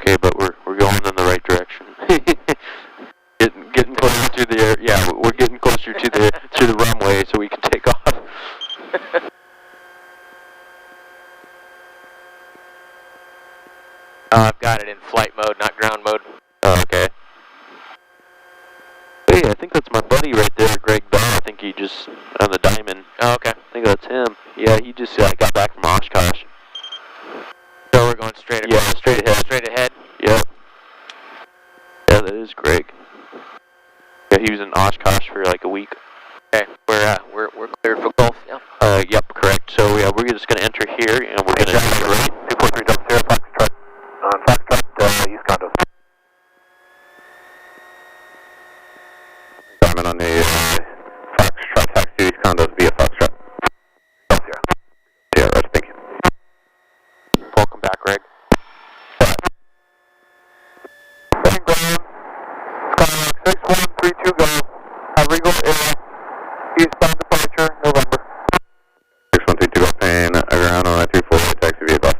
Okay, but we're going in the right direction. getting closer to the air. Yeah, we're getting closer to the runway so we can take off. I've got it in flight mode, not ground mode. Oh, okay. Hey, I think that's my buddy right there, Greg Bell. I think he just on the Diamond. Oh, okay. I think that's him. Yeah, he just got back from Oshkosh. So we're going straight ahead. Yeah, straight ahead. Straight ahead. Yep. Yeah, that is Greg. Yeah, he was in Oshkosh for like a week. Okay, we're clear for Gulf. Yeah. Yep, correct. So yeah, we're just gonna enter here and we're gonna take a right. 243 Foxtrot on Foxtrot East Condos. Diamond on the Foxtrot taxi East Condos via Foxtrot. Yeah, right. Thank you. Welcome back, Greg. Heading ground. Skylark 6132 go. Have Regal Air. Eastbound departure, November. 6132 go. Paying around on 934 taxi via Gulf.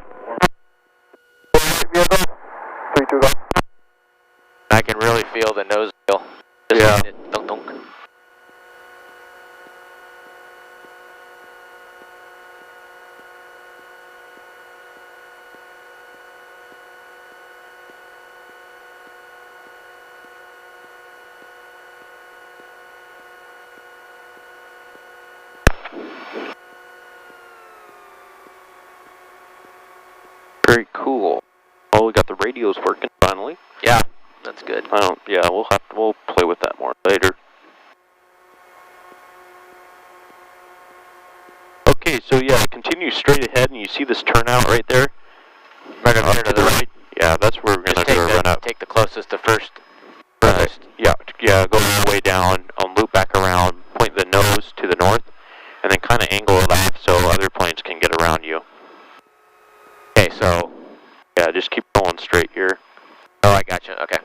Vehicle. 32 go. I can really feel the nose wheel. Yeah. Dunk, dunk. Very cool. Well, we got the radios working finally. Yeah, that's good. Yeah, we'll play with that more later. Okay, so yeah, continue straight ahead, and you see this turnout right there. Right up here to the right. Yeah, that's where we're gonna run up. Take the closest to first. Yeah, go all the way down, loop back around, point the nose to the north, and then kind of angle it off so other planes can get around you. Okay, so yeah, just keep going straight here. oh, I gotcha. Okay,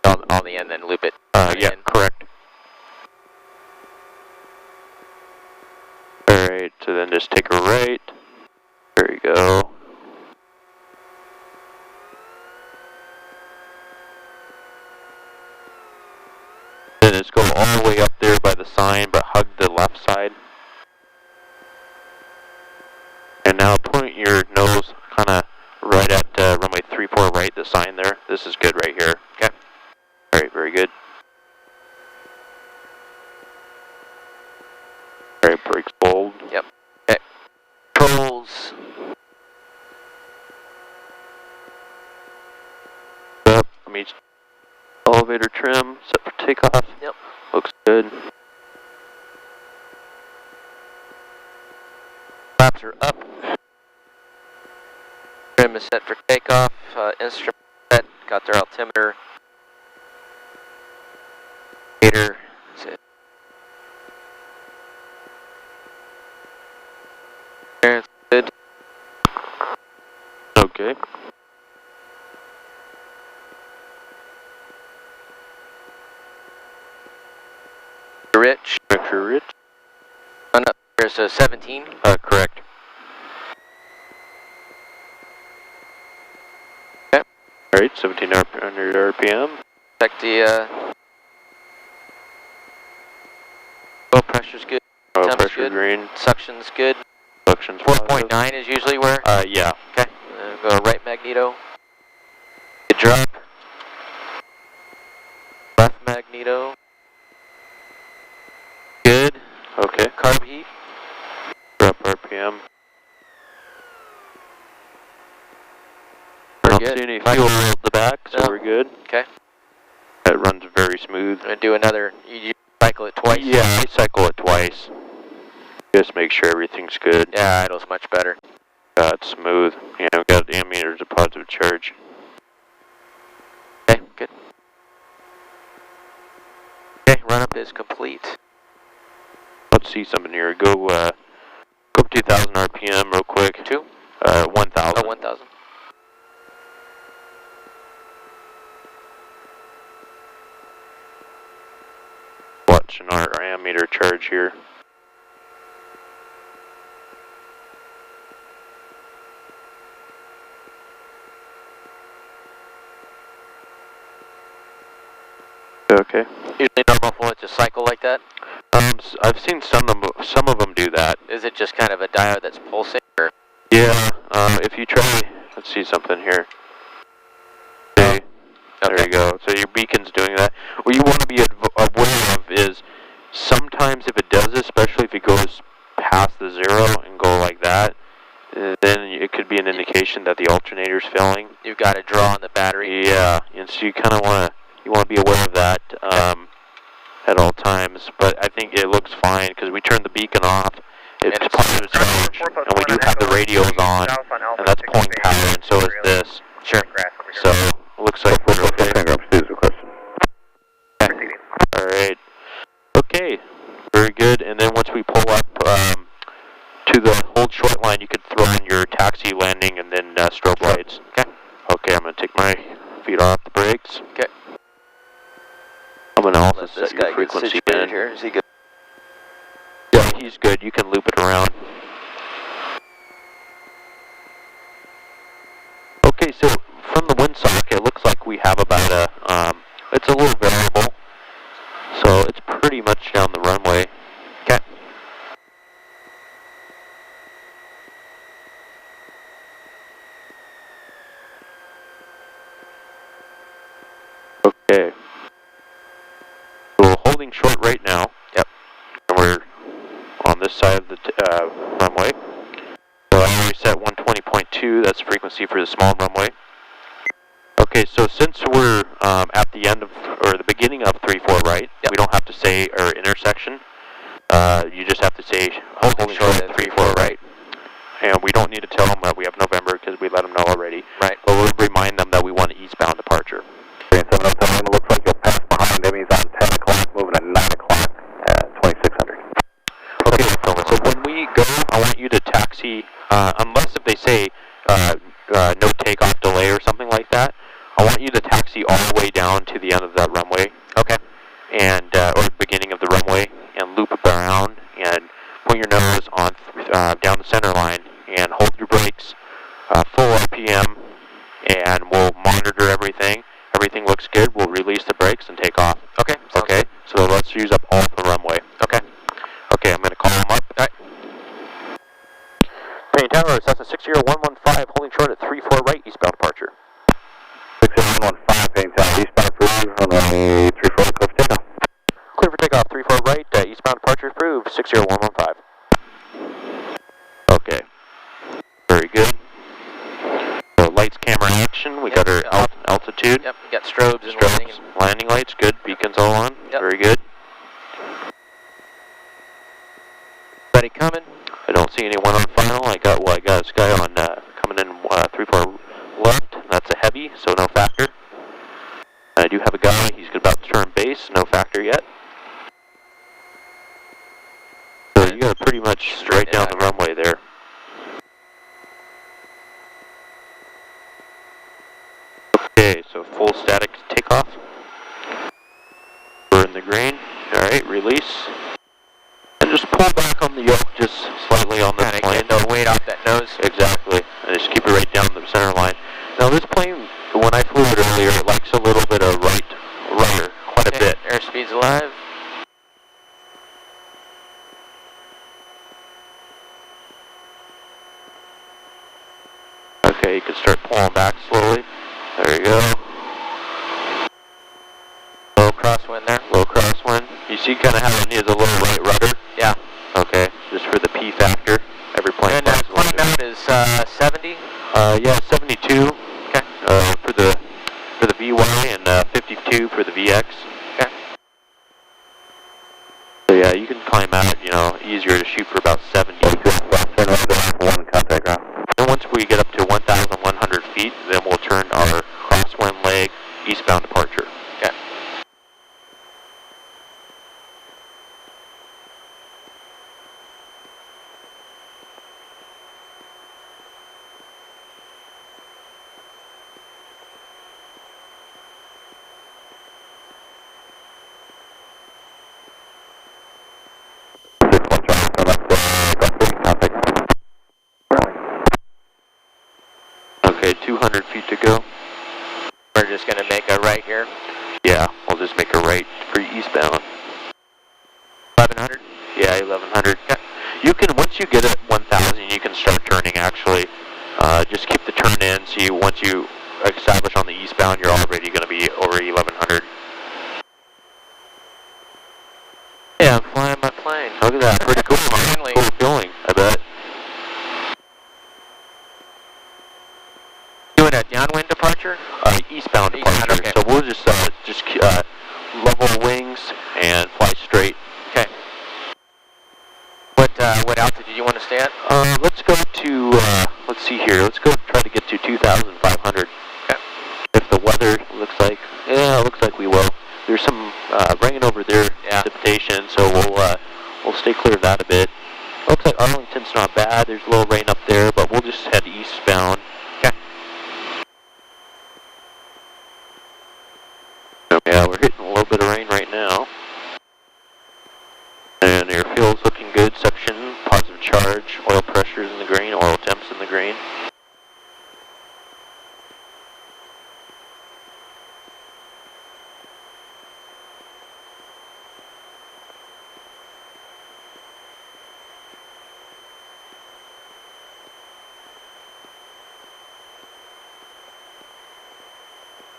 on the end, then loop it. Yeah, correct. All right, so then just take a right. There you go. Then just go all the way up there by the sign, but hug the left side. And now point your nose kind of right at runway 34 right, the sign there. This is good right here. Okay. All right, very good. All right, brakes bold. Yep. Okay. Controls. Up. Let me elevator trim set for takeoff. Yep. Looks good. Flaps are up. Trim is set for takeoff. Instrument set. Got their altimeter. Gator. That's it. Clearance good. Okay. Rich. Vector rich. Run up. There's a 17. Correct. Okay. All right, 1700 RPM. Check the oil pressure's good. Oil Temp's pressure good. green. Suction's good. Suction's 4.9 is usually where. Yeah. Okay. Go right magneto. Good drop. Left magneto. Good. Okay. Carb heat. Drop RPM. We're Don't good. see any fuel at the back, so No. we're good. Okay. It runs very smooth. I'm gonna do another. You cycle it twice. Yeah, I cycle it twice. Just make sure everything's good. Yeah, idle's much better. It's smooth. Yeah, we got ammeters of positive charge. Okay, good. Okay, run up is complete. Let's see something here. Go up 2,000 RPM real quick. 1,000. Oh, 1,000. Watching our ammeter charge here. Okay. Usually normal for it to cycle like that? I've seen some of them do that. Is it just kind of a diode that's pulsing? Or? Yeah, if you try, let's see something here. Okay. There you go. So your beacon's doing that. What you want to be aware of is sometimes if it does it, especially if it goes past the 0 and go like that, then it could be an indication that the alternator's failing. You've got to draw on the battery. Yeah, and so you kind of want to be aware of that at all times. But I think it looks fine because we turned the beacon off. It's positive charge, and we do have the radios on, and that's pulling power, and so is this. Sure. So it looks like we're okay. All right. Okay. Very good. And then once we pull up to the hold short line, you could throw in your taxi, landing, and then strobe lights. Okay. Okay. I'm gonna take my feet off the brakes. Okay. I'm gonna also Let set this your guy get frequency situated in. here. Is he good? Yeah, he's good. You can loop it around. Okay, so from the windsock, it looks like we have about it's a little variable, so it's pretty much down the runway. Okay. Okay. We're holding short right now. Yep. And we're on this side of the runway. So I already set 120.2, that's the frequency for the small runway. Okay, so since we're at the end of, or the beginning of 3-4 right, yep. We don't have to say our intersection. You just have to say holding short at 3-4 right. And we don't need to tell them that we have November because we let them know already. Right. But we'll remind them that we want an eastbound departure. Okay, so it looks like you'll pass behind him. He's on 10 o'clock, moving at 9 o'clock at 2600. Okay, so when we go, I want you to taxi, unless if they say no takeoff delay or something like that, I want you to taxi all the way down to the end of that runway. Okay. And, or beginning of the runway, and loop around, and point your nose on down the center line, and hold your brakes, full RPM, and we'll monitor everything. Everything looks good, we'll release the brakes and take off. Okay. Okay, so let's use up all the runway. Okay. Okay, I'm going to call them up. All right. Main Tower, Cessna 60115, holding short at 3-4 right, eastbound departure. 60115, Main Tower, eastbound approved, runway 34, clear for takeoff. Clear for takeoff, 3-4 right, eastbound departure approved, 60115. Okay. Very good. So lights, camera, action, we got our altitude. Yep, we got strobes and landing lights, good, beacons all on, yep. Very good. Buddy coming. I don't see anyone on final. I got this guy on coming in 3-4 left. That's a heavy, so no factor. I do have a guy. He's about to turn base. No factor yet. So you got pretty much straight down the runway there. Okay, so full static takeoff. We're in the green. All right, release. And just pull back on the yoke just slightly on this plane. Get no weight off that nose. Exactly. And just keep it right down the center line. Now this plane, when I flew it earlier, it likes a little bit of rudder, quite a bit. Airspeed's alive. Okay, you can start pulling back slowly. There you go. Low crosswind there. Low crosswind. You see kind of how it needs a little right rudder? Yeah. Okay, just for the P factor. Every plane. And plane out is 70? Yeah, 72. Okay. For the VY and 52 for the VX. Okay. So yeah, you can climb out, easier to shoot for about 70. One contact ground. And once we get up to 1,100 feet, then we'll turn our crosswind leg eastbound departure. Okay. Okay, 200 feet to go. We're just going to make a right here. Yeah, we'll just make a right for eastbound. 1100? Yeah, 1100. You can, once you get at 1000, you can start turning actually. Just keep the turn in, so once you establish on the eastbound, you're already going to be over 1100. Yeah, I'm flying my plane. Look at that, pretty cool. Finally. Cool feeling, I bet. Doing a downwind departure? Eastbound departure. Okay. So we'll just level wings and fly straight. Okay. What altitude do you want to stay at? Let's go to, let's see here. Let's go try to get to 2,500. Okay. If the weather looks like, yeah, it looks like we will. There's some rain over there, precipitation, so we'll stay clear of that a bit. Looks like Arlington's not bad. There's a little rain up there, but we'll just head eastbound. Okay. Yeah, we're hitting a little bit of rain right now. And airfield's looking good. Suction, positive charge, oil pressure's in the green, oil temps in the green.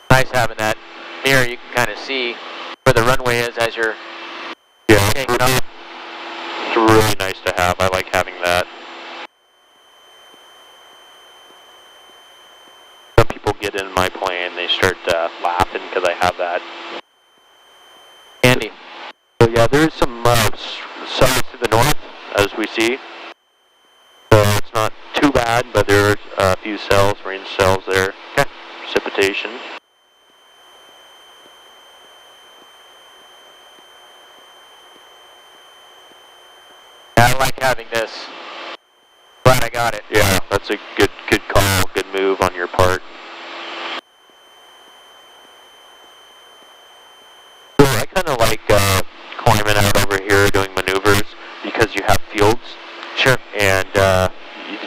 Nice having that mirror. You can kind of see where the runway is as you're taking off. It's really nice to have. I like having that. Some people get in my plane, they start laughing because I have that. Andy. So yeah, there is some suns to the north, as we see. So it's not too bad, but there are a few cells, rain cells there. Okay. Precipitation. I like having this. Glad I got it. Yeah, that's a good call, good move on your part. So I kind of like climbing out over here doing maneuvers because you have fields. Sure. And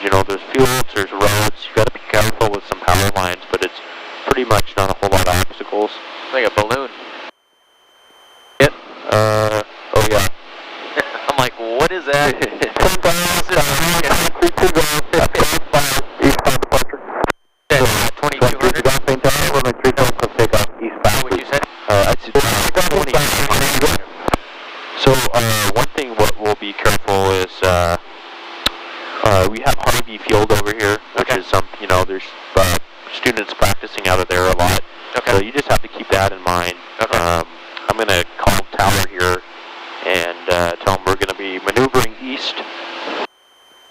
you know, there's fields, there's roads. You got to be careful with some power lines, but it's pretty much not a whole lot of obstacles. Like a balloon. Yep. Oh yeah. I'm like, what is that? What you said? So one thing what we'll be careful is we have Harvey Field over here, which is there's students practicing out of there a lot. Okay. So you just have to keep that in mind. Okay. I'm going to call Tower here and tell them we're going to be maneuvering east,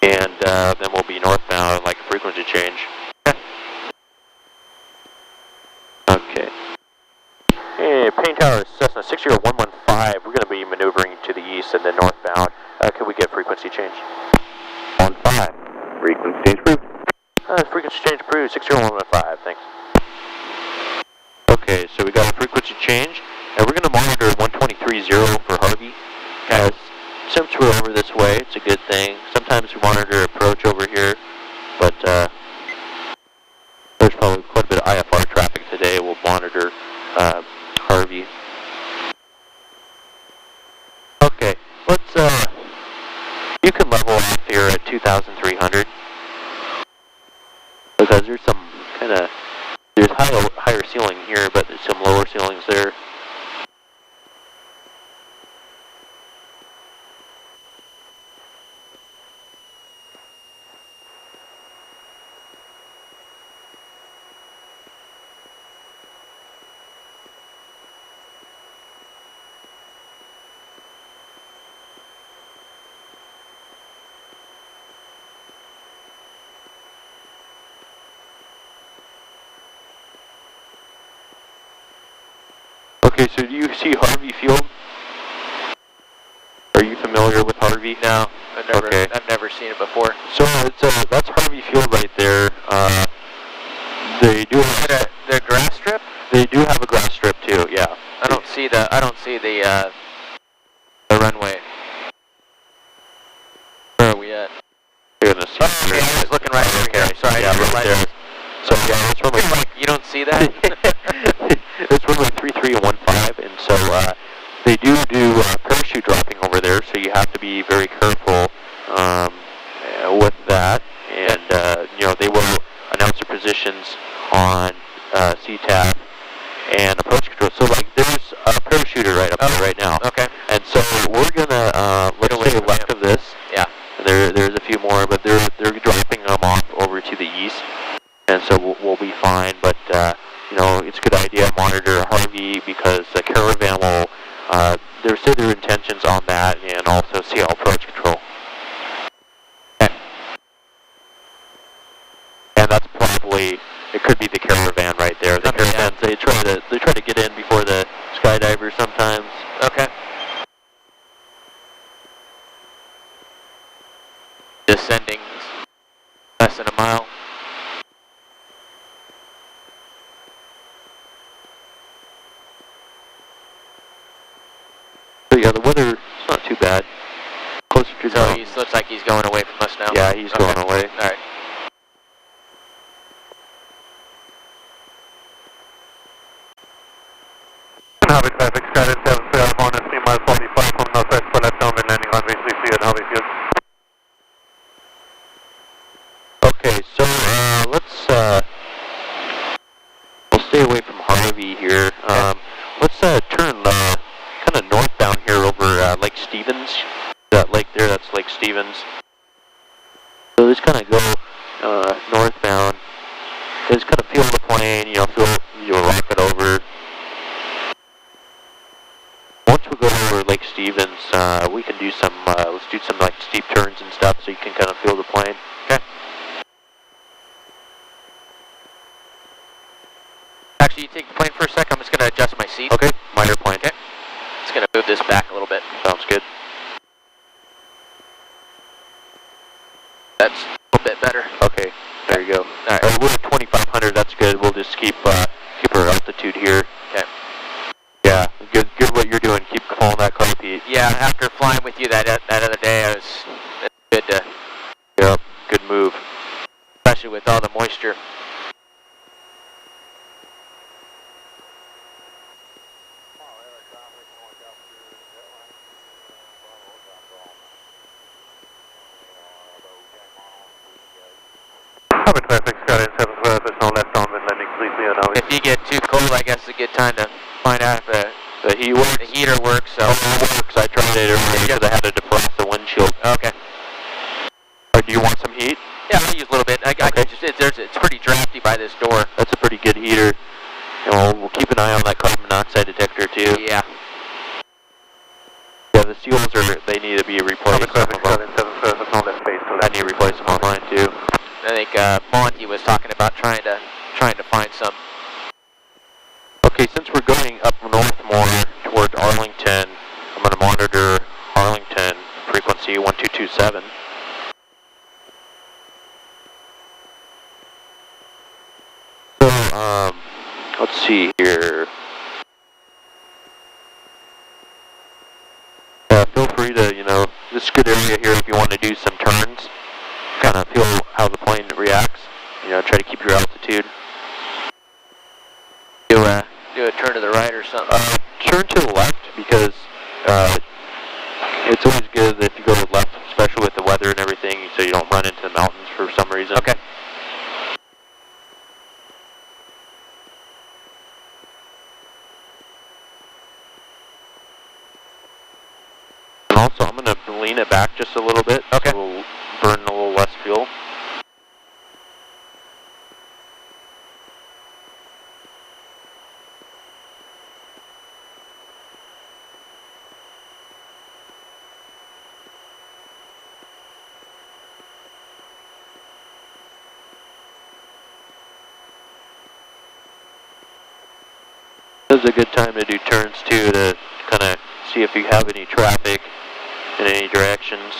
and then we'll be northbound, like frequency change. Okay. Hey, Payne Tower, Cessna 60115. We're going to be maneuvering to the east and then northbound. Could we get frequency change? 15. Frequency change approved. Frequency change approved, 60115. Thanks. Okay, so we got a frequency change, and we're going to monitor 123.0 for Harvey. Since we're over this way, it's a good thing. Sometimes we monitor approach over here, but there's probably quite a bit of IFR traffic today. We'll monitor Harvey. Okay, let's, you can level off here at 2,300, because there's some kind of, there's higher ceiling here, but there's some lower ceilings there. Okay, so do you see Harvey Field? Are you familiar with Harvey? No, I've never seen it before. So it's that's Harvey Field right there. They do have the grass strip. They do have a grass strip too. Yeah. I don't see the runway. Where are we at? You're gonna see. Okay, I was looking right over here. Sorry, yeah, right there. So yeah, it's runway. You don't see that? It's runway 3315. intentions on CTAF and approach control. So like there's a parachuter right up there right now. Okay. And so we're gonna let's say left of this. Yeah. There's a few more, but they're dropping them off over to the east, and so we'll be fine. But you know, it's a good idea to monitor Harvey because the caravan will say their intentions on that, and also see how approach control. Okay. And that's probably, it could be the caravan right there. The caravans, they try to get in before the skydivers sometimes. Okay. Descending less than a mile. So yeah, the weather is not too bad. Closer to so he looks like he's going away from us now. Yeah, he's going away. All right. Harvey traffic, Skyline 7 on and 3 miles 45 from northwest for left downwind landing runway 33 at Harvey Field. Okay, so we'll stay away from Harvey here. Let's turn kind of northbound here over Lake Stevens. That lake there, that's Lake Stevens. So just kind of go northbound. Just kind of feel the plane, you know, you'll rock it over. Once we go over Lake Stevens, we can do some, let's do some like steep turns and stuff so you can kind of feel the plane. Okay. Actually, you take the plane for a sec. I'm just going to adjust my seat. Okay, minor plane. Okay. Just going to move this back a little bit. Sounds good. That's a little bit better. Okay, there you go. All right. We're at 2,500. That's good. We'll just keep our altitude here. Okay. Yeah, good what you're doing. Keep calling that car, Pete. Yeah, after flying with you that other day, it's good to. Yep, good move. Especially with all the moisture. Harvey traffic, Skyline 7 is now left downwind landing 33 at Harvey. If you get too cold, I guess it's a good time to find out if The heater works. So. it works. I tried it earlier because I had to defrost the windshield. Okay. Or do you want some heat? Yeah, I'll use a little bit. I can just, it's pretty drafty by this door. That's a pretty good heater. And we'll keep an eye on that carbon monoxide detector too. Yeah. Yeah, the seals they need to be replaced. Harvey traffic, Skyline 7 is now left base to I need to replace them on mine too. I think Monty was talking about trying to find some. Okay, since we're going up north more towards Arlington, I'm going to monitor Arlington frequency 1227. So, let's see here. Feel free to, this is a good area here if you want to do some turns. Kind of feel how the plane reacts. Try to keep your altitude. Do a turn to the right or something. Turn to the left because it's always good if you go to the left, especially with the weather and everything, so you don't run into the mountains for some reason. Okay. And also, I'm going to lean it back just a little bit. Okay. So we'll burn a little less fuel. This is a good time to do turns too, to kind of see if you have any traffic in any directions.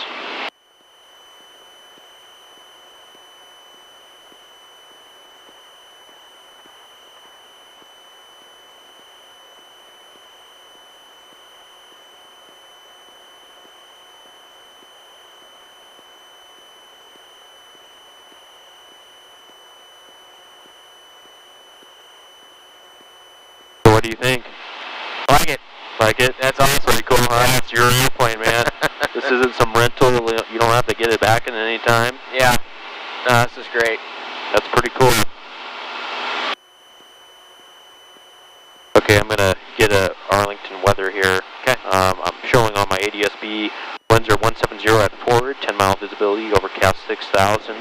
What do you think? Like it. Like it? That's awesome. Pretty cool, huh? It's your airplane, man. This isn't some rental. You don't have to get it back in any time. Yeah. No, this is great. That's pretty cool. Okay, I'm going to get a Arlington weather here. Okay. I'm showing on my ADS-B, winds are 170 at forward, 10-mile visibility, overcast 6,000,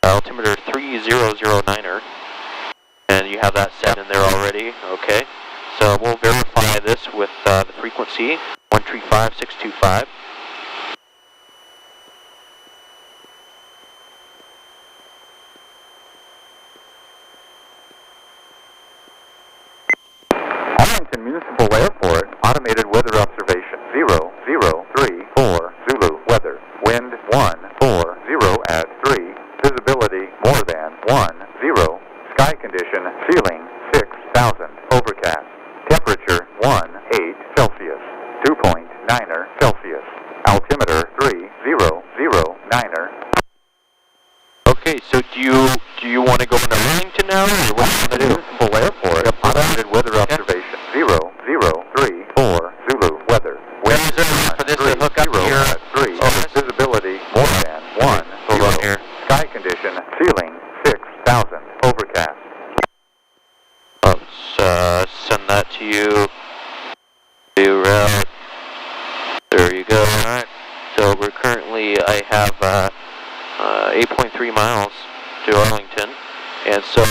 altimeter 3009er, and you have that set in there already. Okay, so we'll verify this with the frequency, 135625. Arlington Municipal Airport, automated weather observation 0034 Zulu weather. Wind 140 at 3. Visibility more than 10. Sky condition ceiling 6,000. Overcast. Temperature 18 Celsius. 2.9er Celsius. Altimeter 3009er. Okay, so do you want to go into Arlington now, or what do you want to do? Municipal Airport, automated weather observation 0034 Zulu weather. Wind Is there a need for this to hook up to your at 3. Visibility more than 10. Hold on here. Sky condition ceiling 6,000. Overcast. Let's send that to you. New route. There you go. Alright. So we're currently, I have 8.3 miles to Arlington. And so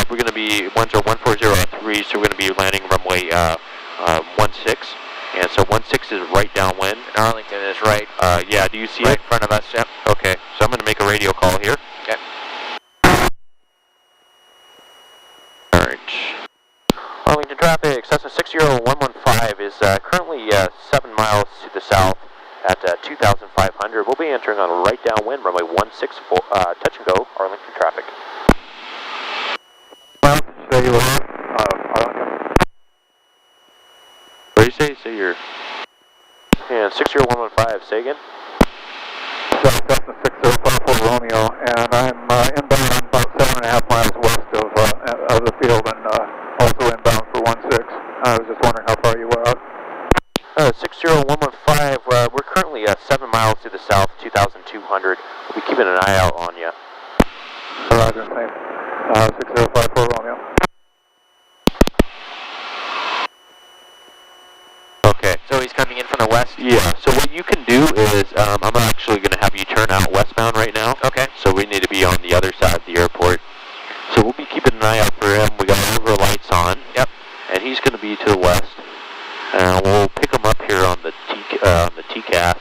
we're going to be, winds are 140 at 3, so we're going to be landing runway 16. And so 16 is right downwind. And Arlington is right. Yeah, do you see right it? in front of us, yep. Okay, so I'm going to make a radio call here. Okay. Alright. Arlington traffic, Cessna 60115 is currently 7 miles to the south at 2,500. We'll be entering on a right downwind, runway 16, touch and go, Arlington traffic. Well, say you Arlington. What do you say? Say you're... And 60115, say again? Cessna 6054 Romeo, and I'm inbound about 7.5 miles west of the field, and also inbound for 16. I was just wondering how far you were out. 60115, we're currently 7 miles to the south, 2,200. We'll be keeping an eye out on you. Roger, same. 6054 Romeo. Okay. So he's coming in from the west? Yeah, so what you can do is, I'm actually going to have you turn out westbound right now. Okay. So we need to be on the other side of the airport. So we'll be keeping an eye out for him. We got all of our lights on. Yep. And he's going to be to the west. And we'll pick him up here on the TCAS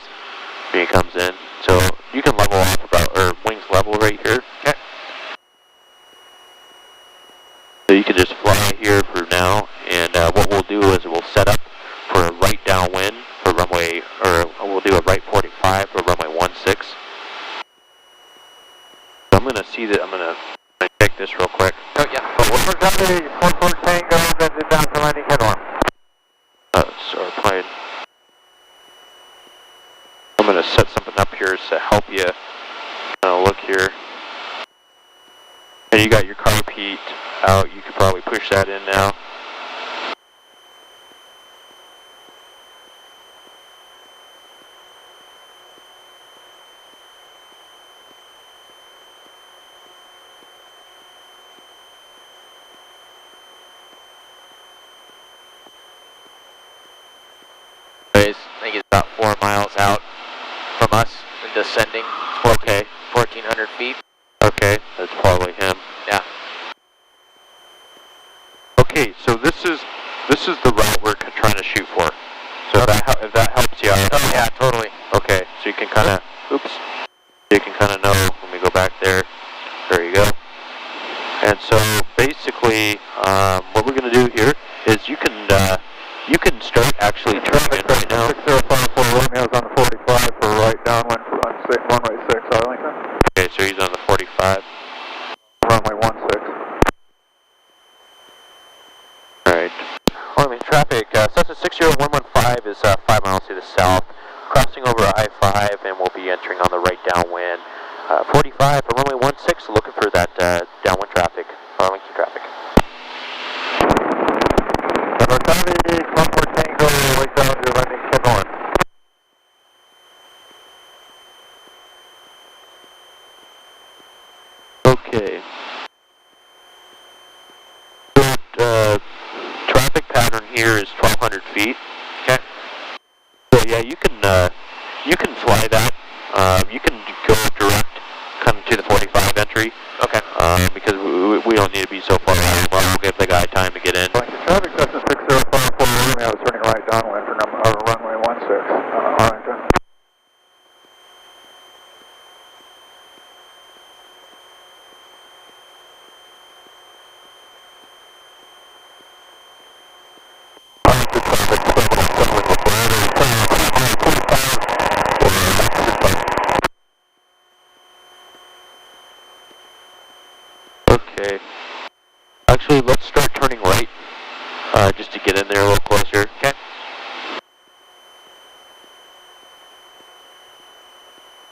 when he comes in. So you can level off about, or wings level right here. Okay. So you can just fly here for now. And what we'll do is we'll set up for a right downwind for runway, or we'll do a right 45 for runway 16. So I'm going to see that, I'm going to check this real quick. Oh, yeah. We're coming, 44 Tango, that's down to landing headline. So plane. I'm going to set something up here to help you look here. And you got your carb heat out, you could probably push that in now. I think it's about 4 miles out from us and descending. It's 1,400 feet. Okay, that's probably him. Yeah. Okay, so this is the route we're trying to shoot for. So if that helps you out. Oh, yeah, totally. Okay, so you can kind of, you can kind of know when we go back there. There you go. And so basically, what we're going to do here is you can start actually turning in right now. 6054 Romeo's on the 45 for right downwind for runway 6 Arlington. Okay, so he's on the 45. Runway 16. Alright. Army traffic, Cessna 60115 is 5 miles to the south, crossing over I-5, and we'll be entering on the right downwind. 45 for runway 16, looking for that downwind traffic, Arlington traffic. Copy, 24 Tango, right down to landing headline. Okay. Traffic pattern here is 1,200 feet. Okay. So yeah, you can fly that. You can go direct, kind of to the 45 entry. Okay. Because we don't need to be so far out. We'll give the guy time to get in. Traffic Cessna 6054 Romeo is turning right downwind for runway 16, Arlington. Okay. Actually, let's start turning right, just to get in there a little closer. Okay.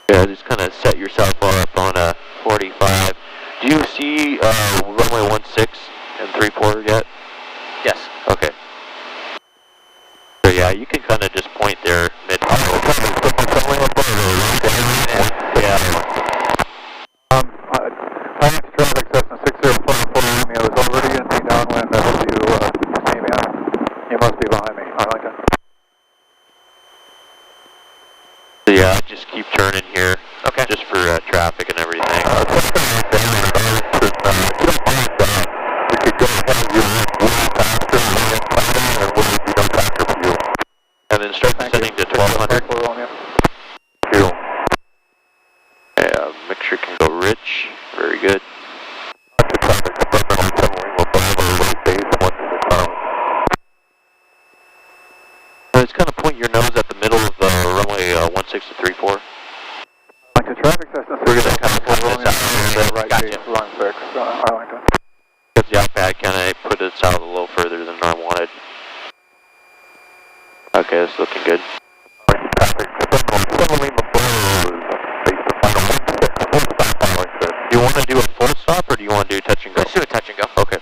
Yeah, just kind of set yourself up on a 45. Do you see runway 16 and 34 yet? Yes. Okay. So yeah, you can kind of just point there mid. Yeah. Traffic Cessna 6054 Romeo is already in the downwind. I hope you see me. You must be behind me, Arlington. So yeah, just keep turning here. Okay. Just for traffic and everything. We could go ahead and faster and we don't factor for you. And then start descending to 1200. Yeah, mixture can go rich. Very good. Just kind of point your nose at the middle of the runway 16 to 34. Like the traffic Cessna, We're going to kind of cut this out. right Gotcha. base, run 6, Arlington. Because the iPad kind of put us out a little further than I wanted. Okay, that's looking good. Do you want to do a full stop or do you want to do touch and go? Let's do a touch and go. Okay.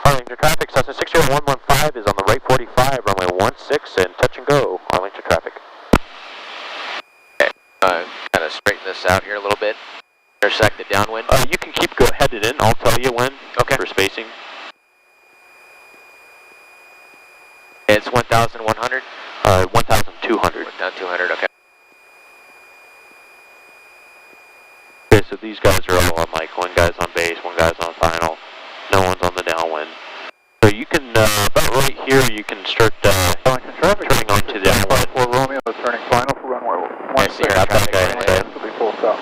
Arlington traffic, Cessna 60115 is on the right 45, runway 16 and touch and go. Arlington traffic. Okay. Kind of straighten this out here a little bit. Intersect the downwind. You can keep headed in. I'll tell you when. Okay. For spacing. It's 1,100? 1,200. 1,200, okay. Okay, so these guys are all on like, one guy's on base, one guy's on final, no one's on the downwind. So you can, about right here, you can start turning onto the downwind. 4 Romeo is turning final for runway 16. Got that guy inside. This will be full stop.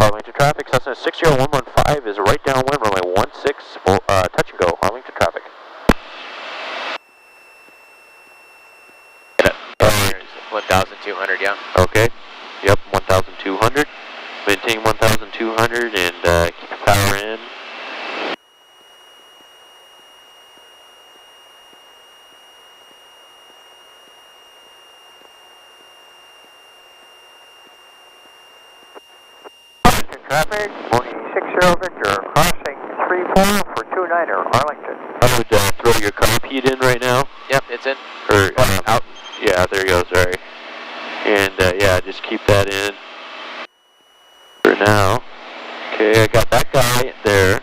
Arlington traffic, Cessna 60115 is right downwind, runway 16, touch and go, Arlington traffic. 1,200, yeah. Okay, yep, 1,200. Maintain 1,200 and keep your power in. Traffic, 4060 Victor, crossing 34 for 29er, Arlington. I would throw your carb heat in right now. Yep, it's in. Or out. Yeah, there you go, sorry. And yeah, just keep that in for now. Okay, I got that guy there.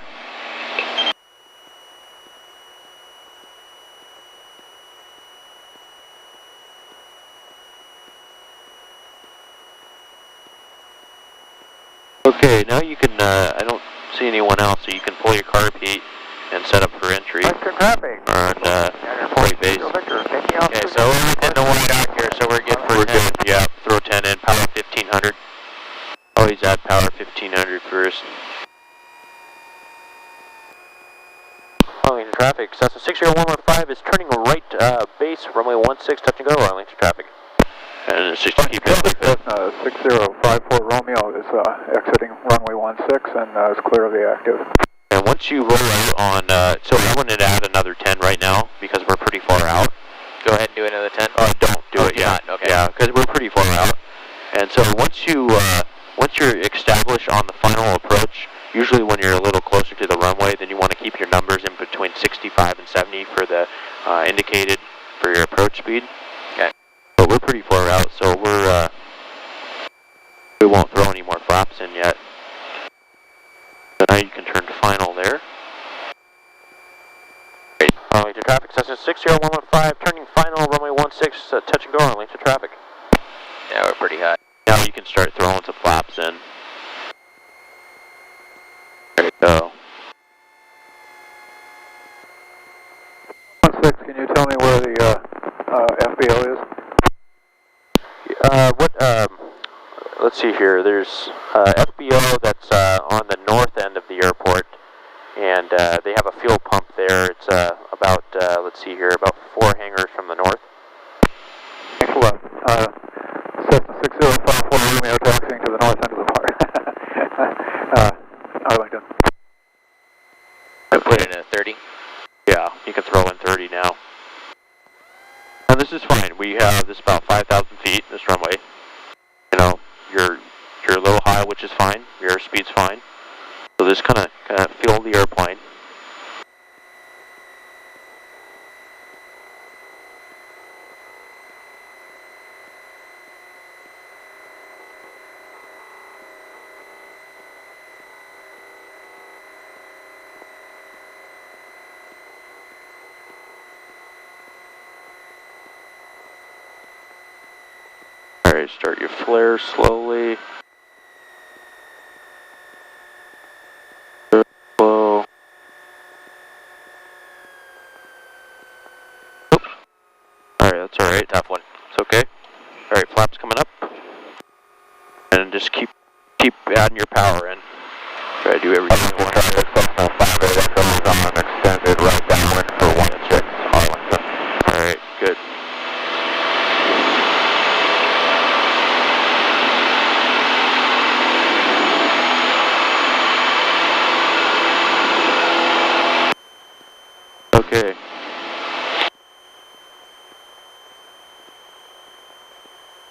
Okay, now you can, I don't see anyone else, so you can pull your carb heat and set up for entry Traffic. on flight base. Okay, so we're within the 1 dot here, so we're good for We're 10. good, yeah, throw 10 in, power 1500. Always add power 1500 first. Arlington traffic, Cessna 60115 is turning right base, runway 16, touch and go, Arlington traffic. And it's just keep it. Cessna 6054 Romeo is exiting runway 16 and is clear of the active. And once you roll out on, so I wanted to add another 10 right now because we're pretty far out. Go ahead and do another 10. Don't do it yet. Okay. Yeah, because we're pretty far out. And so once you're established on the final approach, usually when you're a little closer to the runway, then you want to keep your numbers in between 65 and 70 for the indicated for your approach speed. Okay. But we're pretty far out, so we won't throw any more flaps in yet. So now you can turn to final there. Great. Cessna 60115, turning final, runway 16, touch and go on length of traffic. Yeah, we're pretty high. Now you can start throwing some flaps in. There you go. 16, can you tell me where the FBO is? Let's see here. There's FBO that's on the north end of the airport, and they have a fuel pump there. It's about, let's see here, about 4 hangars from the north. Thanks a lot. Cessna 6054 Romeo taxiing to the north end of the park. Arlington. I put in a 30. Yeah, you can throw in 30 now. And this is fine. We have this about 5,000 feet, this runway. You know, you're a little high, which is fine. Your airspeed's fine. So just kind of feel the airplane. Alright, start your flare slowly. Slow. Alright, that's alright. Tough one. It's okay. Alright, flaps coming up. And just keep adding your power in. Try to do everything you want. Extended right downwind for 16 Arlington. Alright, good. Okay.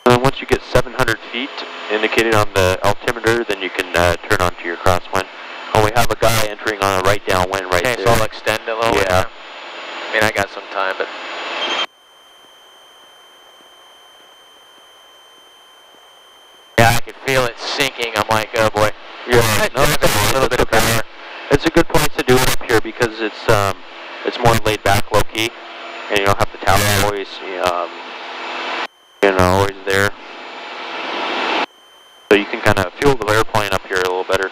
Once you get 700 feet indicated on the altimeter, then you can turn onto your crosswind. Oh, we have a guy entering on a right downwind right there. Okay, so I'll extend a little bit. Yeah. I mean, I got some time, but... Yeah, I can feel it sinking. I'm like, oh boy. Yeah, no, a little bit of power. It's a good place to do it up here because it's more laid back, low key, and you don't have the tower always, always there. So you can kind of feel the airplane up here a little better.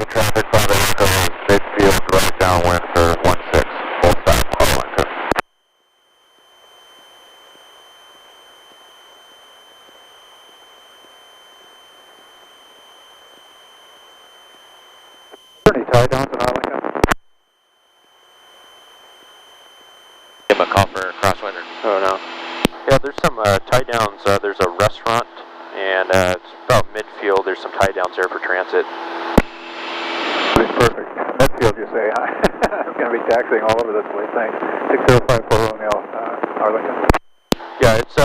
Traffic, midfield, right downwind for 16, full stop, Arlington. Any tie downs in Arlington? Give him a call for crosswind. Oh no. Yeah, there's some tie downs. There's a restaurant, and it's about midfield. There's some tie downs there for transit. Perfect. Midfield, you say, huh? I'm going to be taxiing all over this place. Thanks. 6054 Romeo, Arlington. Yeah, it's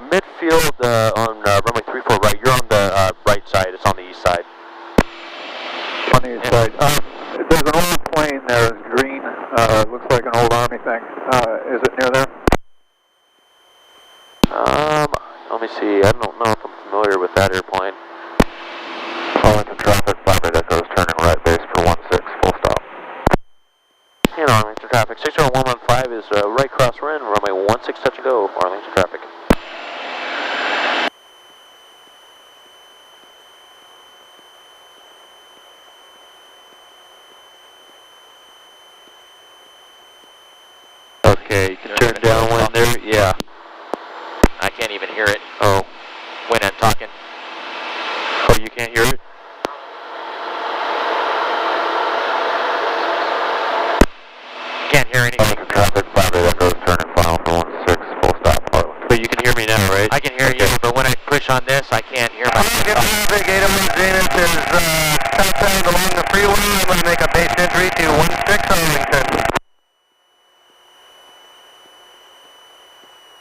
midfield on runway 34 right. You're on the right side. It's on the east side. On the east side. There's an old plane there. It's green. Looks like an old Army thing. Is it near there? Let me see. I don't know if I'm familiar with that airplane. Arlington traffic, Bobby, that goes turning right base for 16, full stop. You know, Arlington traffic. 60115 is right crosswind, runway 16, touch and go, Arlington traffic. Okay, you can turn downwind there. Yeah. I can't even hear it. Oh. When I'm talking. Oh, you can't hear it? Can't hear anything. Traffic, Bobby, that goes turning final for 16, full stop, Arlington. But you can hear me now, right? I can hear you, but when I push on this, I can't hear myself. Traffic, 801 Zenith is southbound along the freeway. I'm going to make a base entry to 16 Arlington.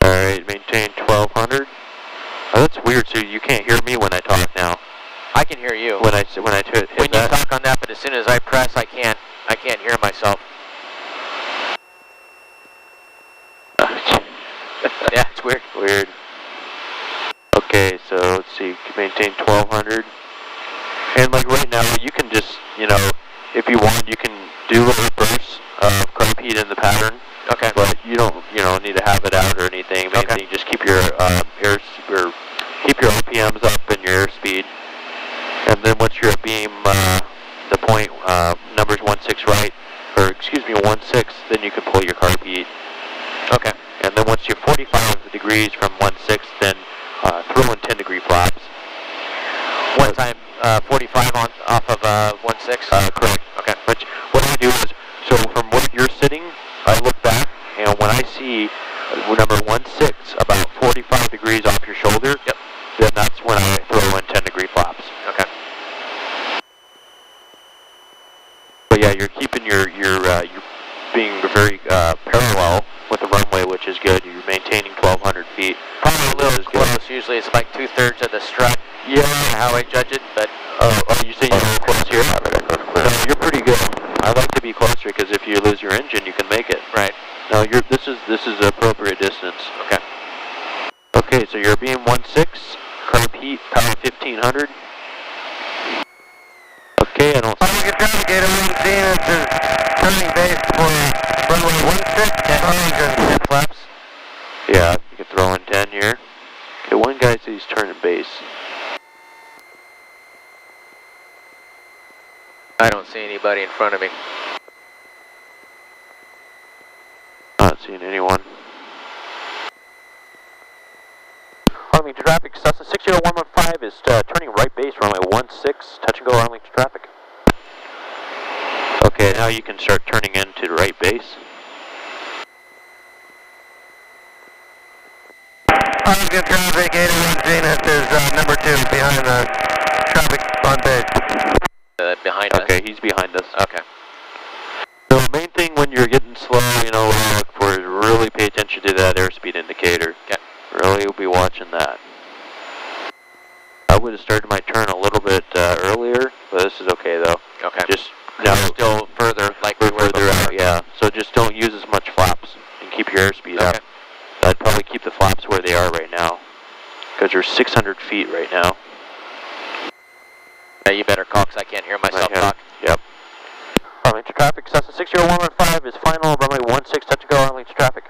Alright, maintain 1200. Oh, that's weird, so you can't hear me when I talk now. I can hear you. When you talk on that, but as soon as I press, I can't hear myself. Yeah, it's weird. Weird. Okay, so let's see, you can maintain 1200. And like right now, you can just, you know, if you want, you can do little bursts of carb heat in the pattern. Okay. But you don't, need to have it out or anything. Main thing, just keep your keep your RPMs up and your airspeed. And then once you're at beam, the point numbers 16 right, or excuse me 16, then you can pull your carb heat. Okay. And then once you're 45 degrees from 16, then throw in 10-degree flaps. One time 45 off of 16? Correct. Okay. Which, what I do is, so from where you're sitting, I look back, and when I see number 16 about 45 degrees off your shoulder, yep, then that's when I throw in 10-degree flaps. Okay. But yeah, you're keeping you're being very parallel with the runway, which is good. You're maintaining 1,200 feet. Probably a little close. Usually it's like 2/3 of the strut. Yeah. How I judge it, but. Oh, you say you're close here? No, you're pretty good. I like to be closer because if you lose your engine, you can make it. Right. No, this is appropriate distance. Okay. Okay, so you're beam 16, carb heat, power 1500. Okay, I don't see. Public Navigator 1 Zenith is turning base for runway 16, 10 flaps. Yeah, you can throw in 10 here. Okay, one guy says he's turning base. I don't see anybody in front of me. Not seeing anyone. Arlington traffic, Cessna 60115 is turning right base, runway 16, touch and go Arlington traffic. Okay, now you can start turning into the right base. Arlington traffic, 81 Zenith is number 2 behind the traffic on base. Behind us? Okay, he's behind us. Okay. So the main thing when you're getting slow, what I look for is really pay attention to that airspeed indicator. Okay. Really be watching that. I would have started my turn a little bit earlier, but this is okay though. Okay. Just now still further, like we were further before. out, yeah. So just don't use as much flaps and keep your airspeed up. I'd probably keep the flaps where they are right now, because you're 600 feet right now. Yeah, you better call, because I can't hear myself talk. Yep. Arlington traffic, Cessna 60115 is final, runway 16, touch and go Arlington traffic.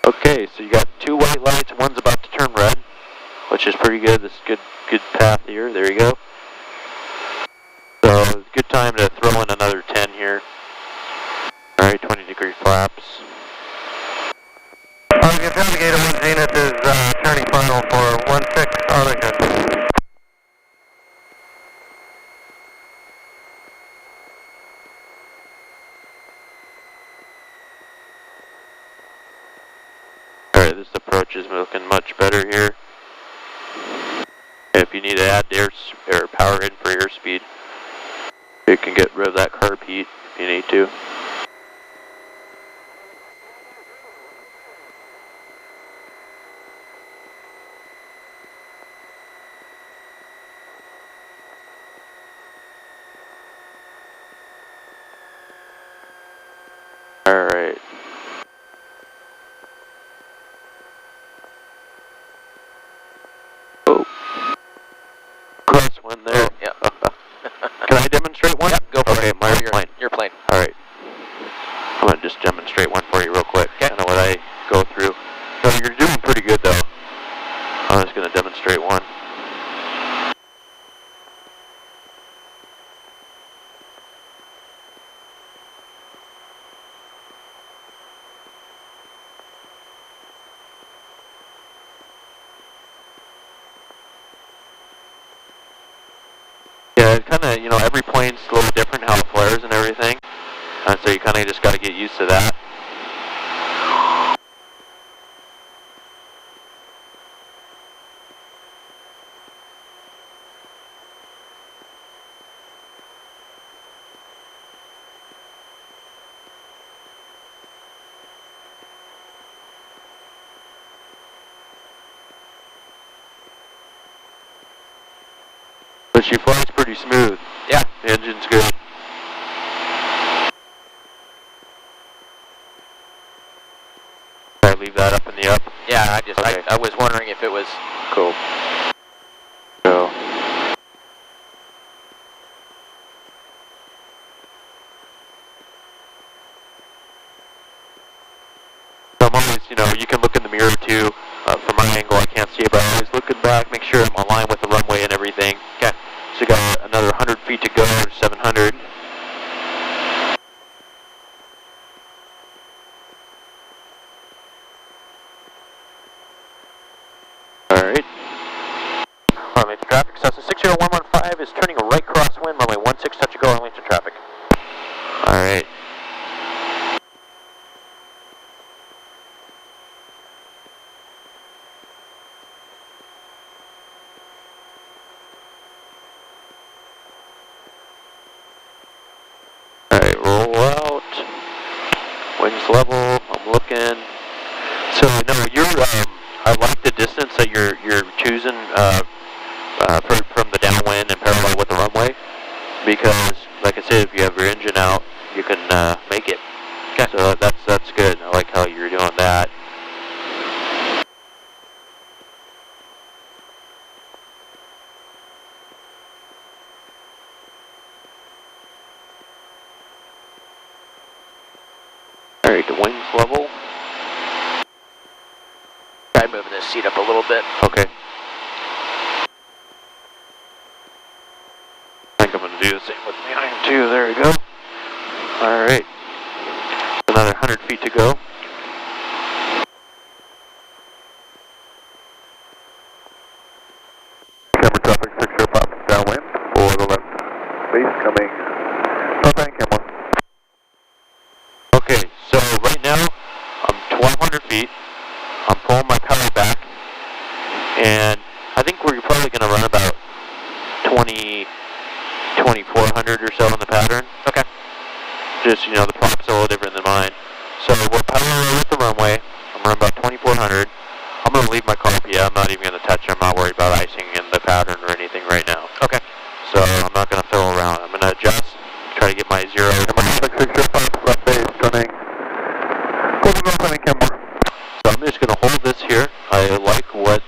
Okay, so you got 2 white lights, one's about to turn red, which is pretty good. This is good path here. There you go. So good time to throw in another 10 here. All right, 20-degree flaps. Arlington Navigator 1 Zenith is turning final for 16 Arlington. Alright, this approach is looking much better here. If you need to add air power in for airspeed, you can get rid of that carb heat if you need to. Alright. Oh. Cross one there. Yeah. Can I demonstrate one? Yep, go for it. Okay, your plane. Alright. I'm going to just demonstrate one for you real quick. Okay. Kind of what I go through. So you're doing pretty good though. I'm just going to demonstrate one. Yeah, it kind of, every plane's a little different how it flares and everything. And so you kind of just got to get used to that. But she flies pretty smooth. Yeah. The engine's good. I leave that up in the up? Yeah, Okay. I was wondering if it was... Cool. So. I'm always, you can look in the mirror too. From my angle, I can't see it, but I'm always looking back, make sure I'm aligned with the runway and everything. Okay. So you got another 100 feet to go, or 700. Alright. Arlington traffic, Cessna 60115 is turning a right crosswind, runway 16, touch and go, Arlington traffic. Alright. Alright, roll out. Wings level, I'm looking. So, no, I like the distance that you're choosing from the downwind and parallel with the runway, because, like I said, if you have your engine out, you can make it. Okay. So that's good. I like how you're doing that. Alright, the wings level. Try moving this seat up a little bit. Okay. I think I'm going to do the same with behind too. There we go. Alright. Another 100 feet to go. Camera traffic 605 downwind for the left base coming southbound camera. Okay, so right now I'm 1,200 feet. I'm pulling my power back, and I think we're probably going to run about 2,400 or so in the pattern. Okay. Just, the prop's a little different than mine. So we're parallel with the runway. I'm running about 2,400. I'm going to leave my carb. Yeah, I'm not even going to touch it. I'm not worried about icing in the pattern or anything right now. Okay. So I'm not going to fiddle around. I'm going to adjust, try to get my zero. Camera traffic 605 left base turning. Golden North landing camera. So I'm just going to hold this here. I like what,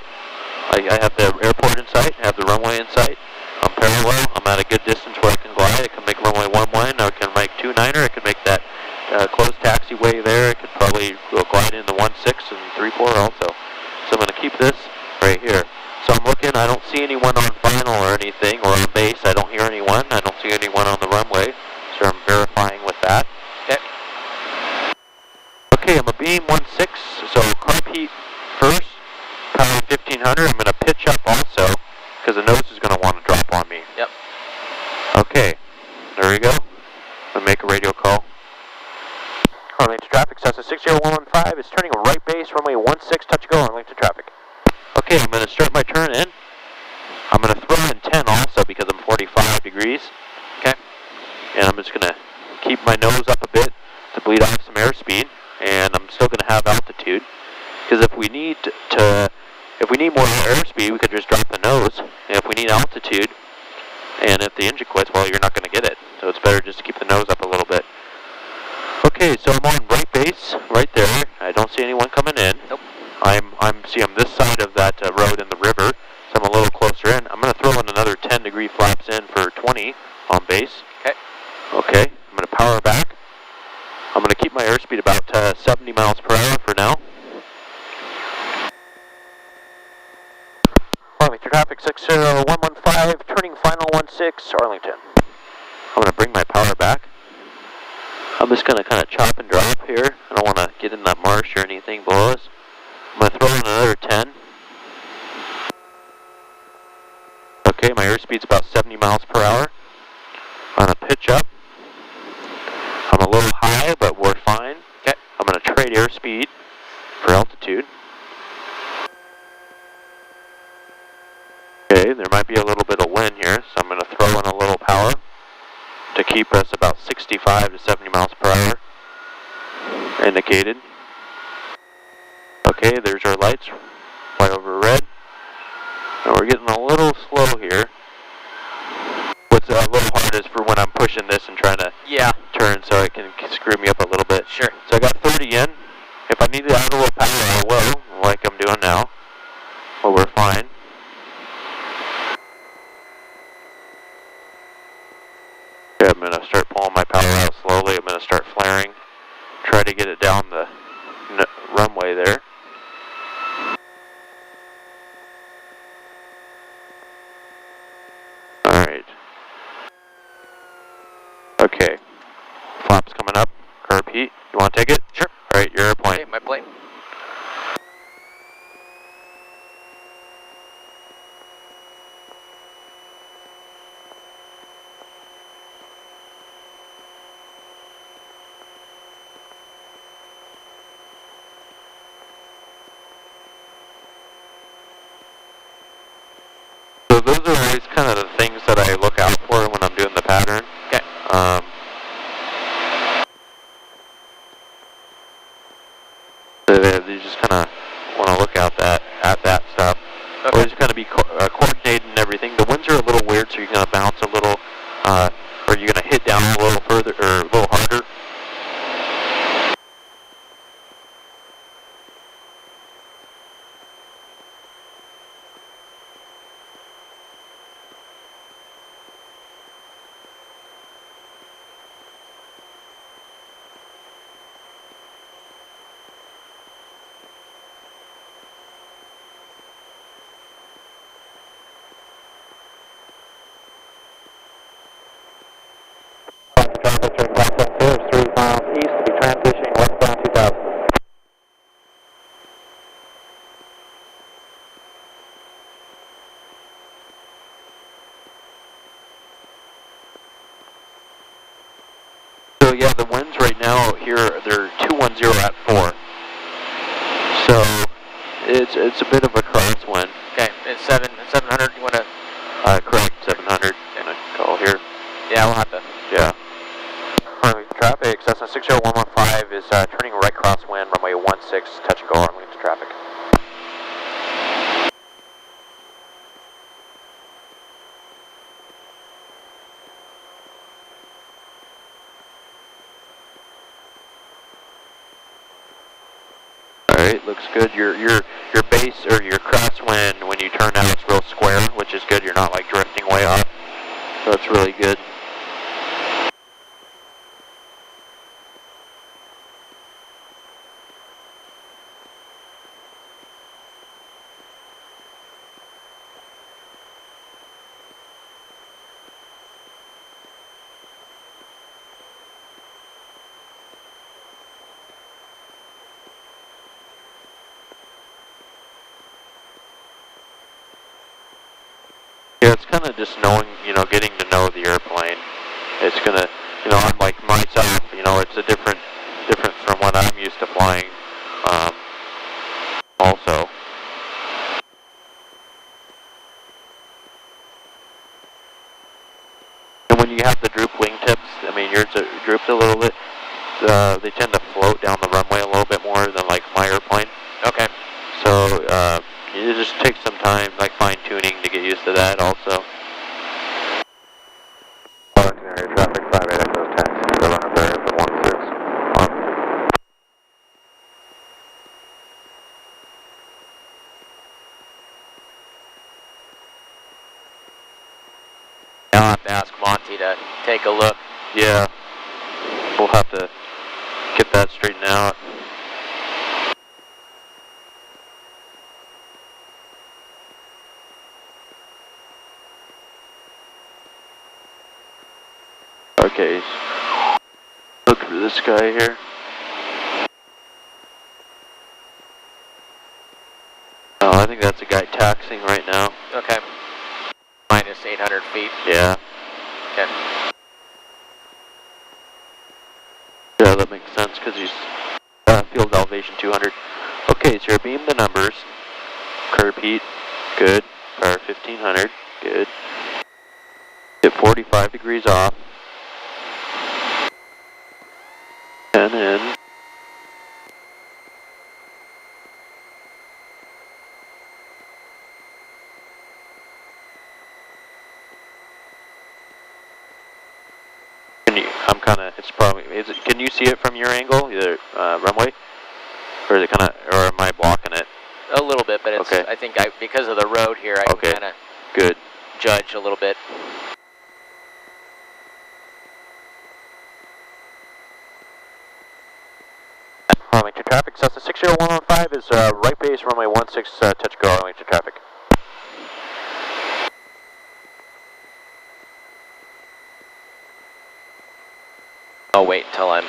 I have the airport in sight, I have the runway in sight. I'm parallel, I'm at a good distance where I can glide. I can make runway 11, I can make 29er, I can make that closed taxiway there. I could probably go glide into 16 and 34 also. So I'm going to keep this right here. So I'm looking, I don't see anyone on final or anything, or on base. I don't hear anyone. I don't see anyone on the runway. So I'm verifying with that. Okay. Okay, I'm a beam 16, so carb heat first, power 1500. I'm going to pitch up also, because the nose is going to want to drop on me. Yep. Okay, there we go. I'll make a radio call. Arlington traffic, Cessna 60115 is turning a right base, runway 16, touch go, Arlington traffic. Okay, I'm going to start my turn in. I'm going to throw in 10 also because I'm 45 degrees. Okay. And I'm just going to keep my nose up a bit to bleed off some airspeed. And I'm still going to have altitude, because if we need more airspeed, we could just drop the nose. And if we need altitude, and if the engine quits, well, you're not going to get it. So it's better just to keep the nose up a little bit. Okay, so I'm on right base, right there. I don't see anyone coming in. Nope. I'm this side of that road in the river, so I'm a little closer in. I'm going to throw in another 10 degree flaps in for 20 on base. Okay. Okay, I'm going to power back. I'm going to keep my airspeed about 70 miles per hour for now. Arlington traffic 60115, turning final 16, Arlington. I'm going to bring my power back. I'm just going to kind of chop and drop here. I don't want to get in that marsh or anything below us. I'm going to throw in another 10. Okay, my airspeed's about 70 miles per hour. I'm going to pitch up. I'm a little high, but we're fine. Okay. I'm going to trade airspeed for altitude. Okay, there might be a little bit of wind here, so I'm going to throw in a little power to keep us about 65 to 70 miles per hour indicated. Okay, there's our lights, white over red. Now we're getting a little slow here. trying to turn so it can screw me up a little bit. Sure. So I got 30 in. If I need to add a little power, I will, like I'm doing now. But we're fine. Okay, I'm going to start pulling my power out slowly. I'm going to start flaring. Try to get it down the runway there. Alright. Okay. Flaps coming up. Repeat. You want to take it? Sure. Alright, your airplane. Okay, my plane. So those are always kind of the things that I look out for when I'm doing the pattern. Okay. You just kind of want to look out at that stuff. Okay. Always kind of be coordinated and everything. The winds are a little weird, so you're going to bounce a little, or you're going to hit down a little further, or a little harder. Traffic 3 miles east to be transitioning westbound 2000. So yeah, the winds right now here, they're 210 at 4. So it's a bit of a crosswind. Okay, it's 700, you want to? Correct, 700. Gonna call here. Yeah, we'll have to. Yeah. Traffic, Cessna 60115 is turning right crosswind, runway 16, touch and go, runway to traffic. Alright, looks good. Your base, or your crosswind, when you turn out, it's real square, which is good. You're not like drifting way off. So it's really good. Yeah, it's kind of just knowing, getting to know the airplane. It's gonna, unlike myself, it's a different from what I'm used to flying. Also. And when you have the droop wingtips, I mean, yours droops a little bit. They tend to float down the runway a little bit more than like my airplane. Okay. So it just takes some time, like fine tuning, to get used to that also. Area traffic 58 Echo 10, 700 area for 16. I'll have to ask Monty to take a look. Yeah, we'll have to get that straightened out. Okay, look for this guy here. Oh, I think that's a guy taxiing right now. Okay. Minus 800 feet. Yeah. Okay. Yeah, that makes sense because he's field elevation 200. Okay, so beam the numbers. Curve heat, good. Power 1500, good. Get 45 degrees off. 10 in. kind of, it's probably, can you see it from your angle, either runway? Or is it kind of, or am I blocking it? A little bit, but it's, okay. I think because of the road here, I can kind of good judge a little bit. Arlington traffic, Cessna 60115 is right base, runway 16, touch go, Arlington traffic. I'll wait until I'm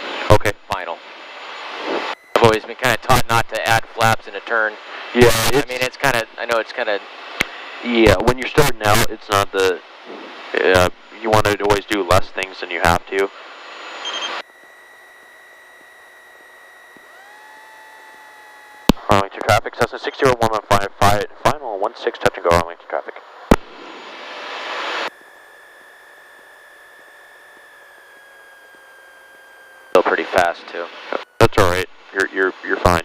final. I've always been kind of taught not to add flaps in a turn. Yeah, I mean, it's kind of, I know it's kind of... Yeah, when you're starting out, it's not the... you want to always do less things than you have to. Arlington traffic, Cessna 60115, final 16, touch and go, Arlington traffic. Still pretty fast too. That's all right. You're fine.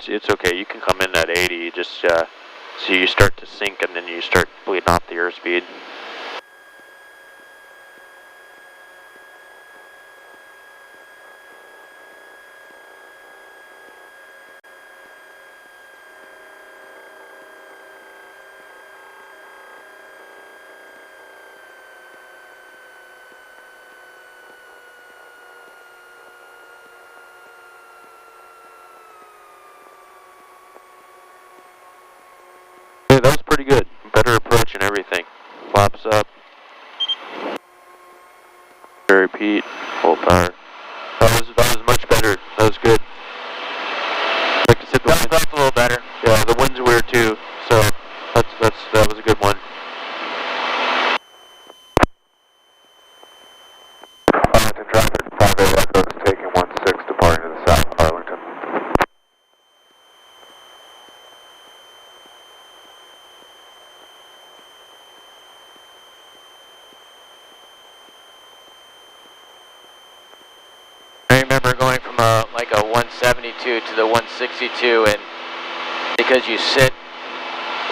It's okay. You can come in at 80. Just so you start to sink and then you start bleeding off the airspeed. Yeah, that was pretty good. Better approach and everything. Flaps up. Repeat. Hold power. That was much better. That was good. Like I said, That was a little better. Yeah, the wind's weird too. So that was a good one. Arlington traffic, 58 Echo's taking 16, departing to the south, Arlington. I remember going from like a 172 to the 162, and because you sit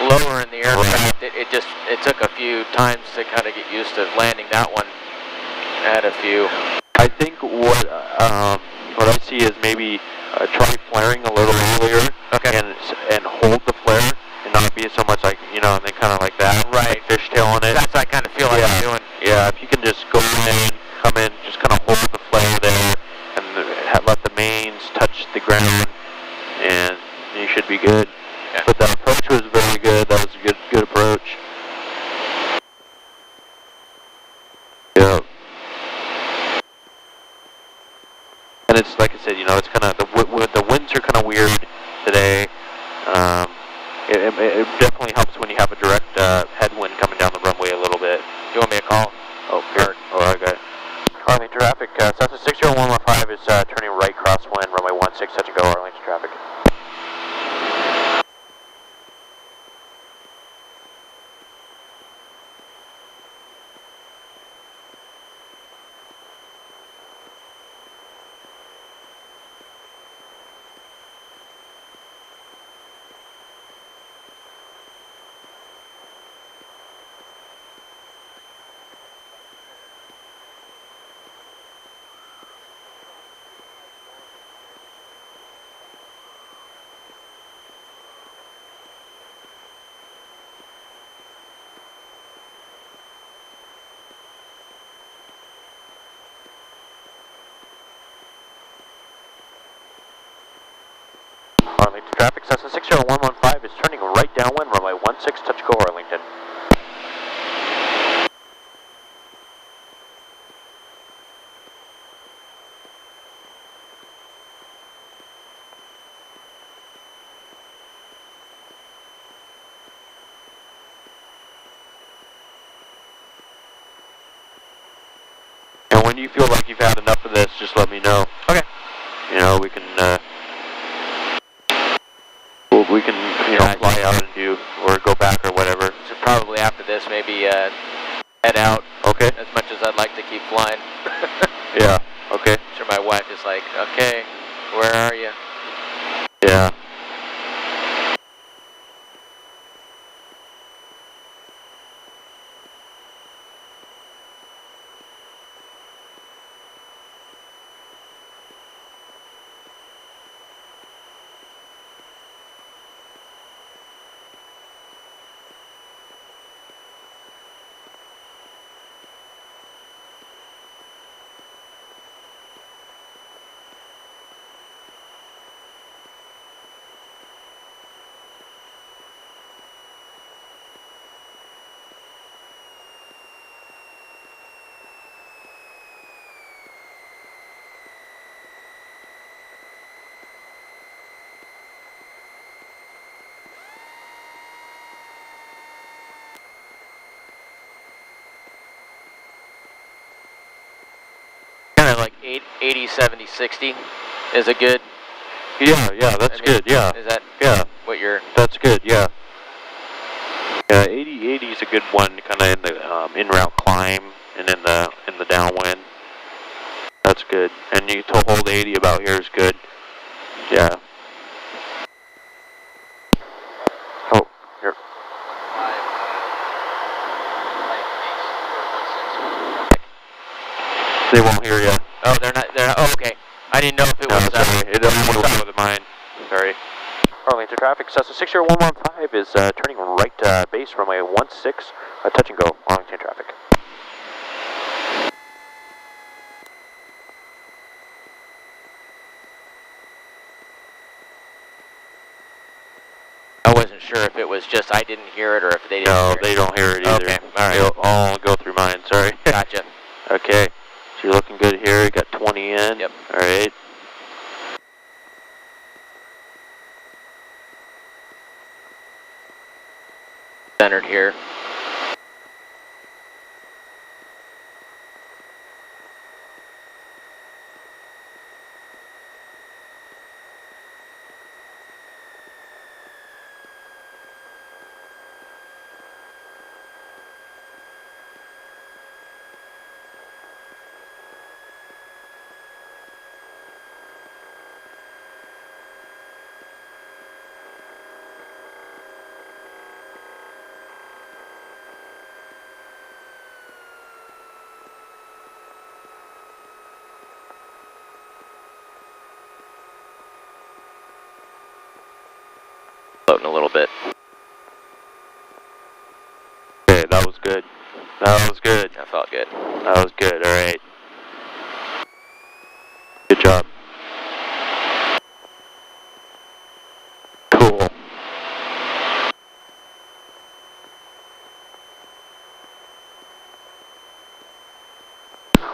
lower in the aircraft, it took a few times to kind of get used to landing that one. I had a few. I think what I see is maybe try flaring a little earlier, and hold the flare, and not be so much like, and then kind of like that, right? Like fishtailing it. That's what I kind of feel like I'm doing. Yeah, if you can just go in, come in, just kind of hold the flare there, and let the mains touch the ground, and you should be good. Yeah. But the approach was very good. That was a good approach. Yeah. And it's like I said, it's kind of the winds are kind of weird today. It definitely helps when you have a direct headwind coming down the runway a little bit. Do you want me to call? Oh, here. Oh, okay. Arlington traffic, Cessna 60115 is turning right crosswind, runway 16, touch and go, Arlington traffic. Arlington traffic, Cessna 60115 is turning right downwind, runway 16, touch go, Arlington. And when you feel like you've had enough of this, just let me know. Okay. We can fly out and do, or go back or whatever. So probably after this, maybe head out. Okay. As much as I'd like to keep flying. Yeah. Okay. I'm sure my wife is like, okay, where are you? Yeah. 80, 70, 60 is a good. Yeah, that's good. Yeah. Is that what you're? That's good. Yeah. Yeah, 80 is a good one, kind of in the in route climb and in the downwind. That's good. And you to hold 80 about here is good. Yeah. Oh, here. They won't hear you. Oh, they're not. Oh, okay. I didn't know if it was. Sorry. It doesn't want to with mine. Sorry. Arlington traffic, Cessna 60115 is turning right base runway 16, touch and go, Arlington traffic. I wasn't sure if it was just I didn't hear it or if they didn't hear it. No, they don't hear it either. Okay, all right. They'll all go through mine, sorry. Gotcha. Okay, so you're looking good here, you got 20 in. Yep. All right. Centered here. Floating a little bit. Okay, that was good. That was good. That felt good. That was good, all right. Good job. Cool.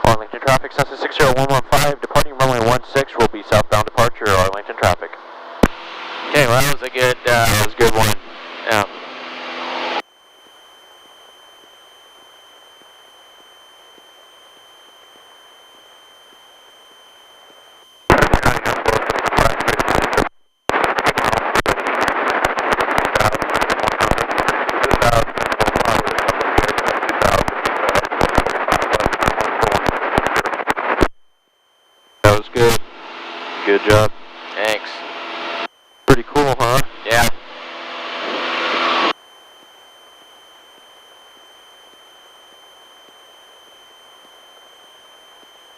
Arlington traffic, Cessna 60115, departing runway 16 will be southbound departure, Arlington traffic. Okay, well that was a good. That was a good one. Yeah. That was good. Good job. Thanks. Pretty cool, huh? Yeah.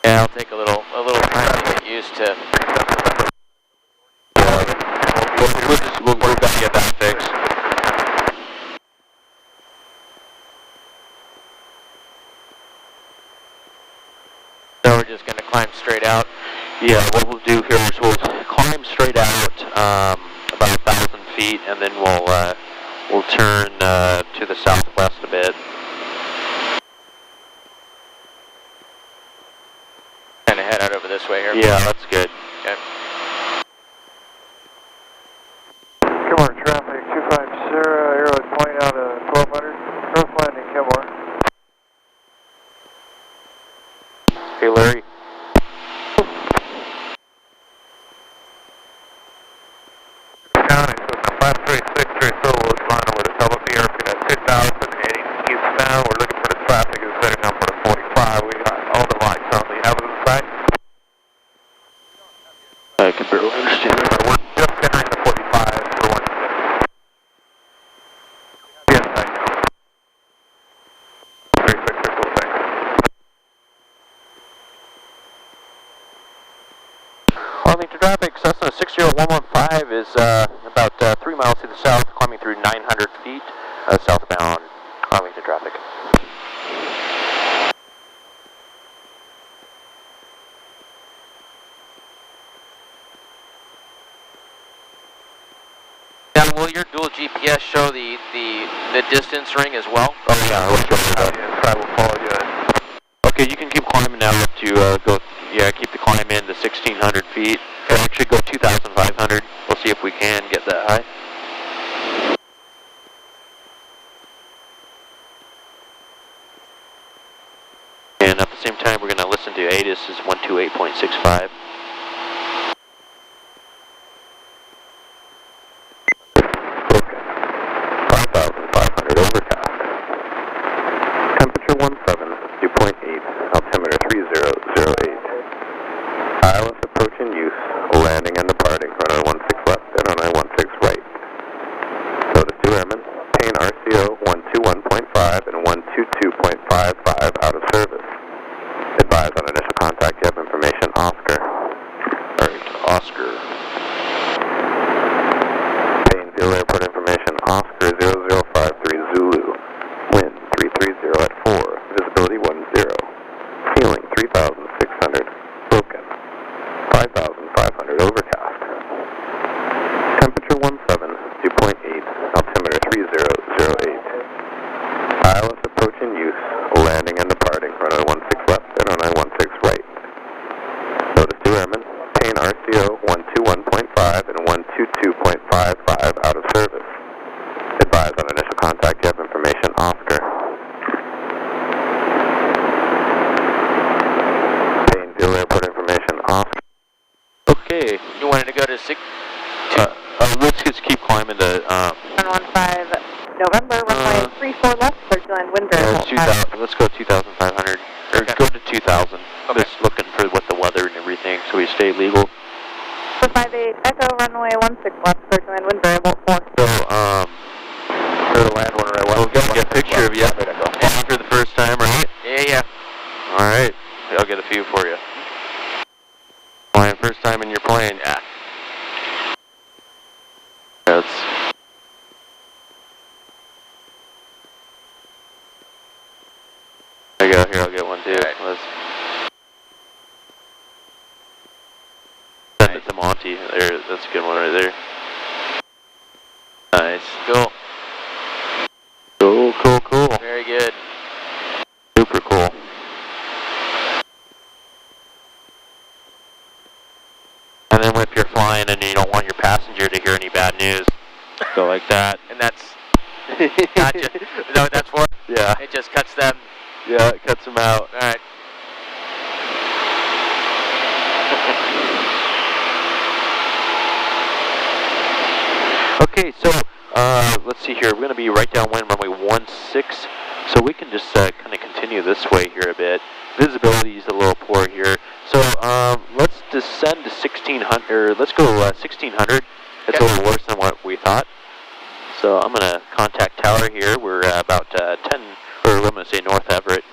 Yeah, I'll take a little time to get used to. We'll get that fixed. So we're just gonna climb straight out. Yeah, what we'll do here is we'll climb straight out about 1,000 feet, and then we'll turn to the southwest a bit. Kind of head out over this way here. Yeah, that's good. Okay. Kenmore traffic 250, arrow is pointing out 1200, north landing, Kenmore. Hey, Larry. County, Cessna 536 was flying over the top of the airfield at 2000, heading eastbound. We're looking for the traffic is setting up for the 45. We got all the lights on. Do you have it in sight? I can barely understand. We're just entering the 45 for 1 second. Yes, I know. 3606. Arlington traffic, Cessna 60115 is about 3 miles to the south, climbing through 900 feet, southbound Arlington traffic. Now, will your dual GPS show the distance ring as well? Oh yeah, I'll show you that. Yes, I will follow you in. Okay, you can keep climbing now to go, keep the climb in to 1,600 feet. Or actually go 2,500. We'll see if we can get that high. And at the same time, we're going to listen to ATIS this is 128.65. Broken. 5,500 overcast. Temperature 17, dew point 8, altimeter 3008. ILS approach in use, landing and departing, runway 16 left and runway 16 right. Notice to airmen, obtain RCO 121.5 and 122.55 out of service. Advise on initial contact, you have information, Oscar. Alright, Oscar. Obtain field airport information, Oscar 0053 Zulu. Wind 330 at 4, visibility 10. Ceiling 3,600, broken. 5,500 overcast. Temperature 17, dew point 8, altimeter 3008. ILS approach in use, landing and departing, runway 16 left and runway 16 right. Notice to airmen, obtain RCO 121.5 and 122.55 out of service. Advise on initial contact, you have information, Oscar. Obtain field airport information, Oscar. Okay. You wanted to go to 6? Let's just keep climbing to, 115 November, runway 34 left, turbulent wind variable. 2000, let's go 2,500, or Okay. go to 2,000. Okay. Just looking for what the weather and everything, so we stay legal. 458 Echo, runway 16 left, turbulent wind variable 4. So, Clear to land, one right, we'll get a picture of you. Echo. For the first time, right? Yeah. Alright, I'll get a few for you. Flying first time in your plane. Yeah. That's... There you go, here, I'll get one too. Alright. Let's send it to Monty. There, that's a good one right there. Nice. Cool. Cool. Very good. Super cool. And then if you're flying and you don't want your passenger to hear any bad news, go like that. And that's not just, is that what that's for? Yeah. It just cuts them. Yeah, it cuts them out. All right. Okay, so let's see here. We're going to be right downwind runway 16, so we can just kind of continue this way here a bit. Visibility is a little poor here, so let's descend to 1600. Or let's go 1600. It's Okay. a little worse than what we thought. So I'm going to contact tower here. We're about 10, or I'm going to say North Everett,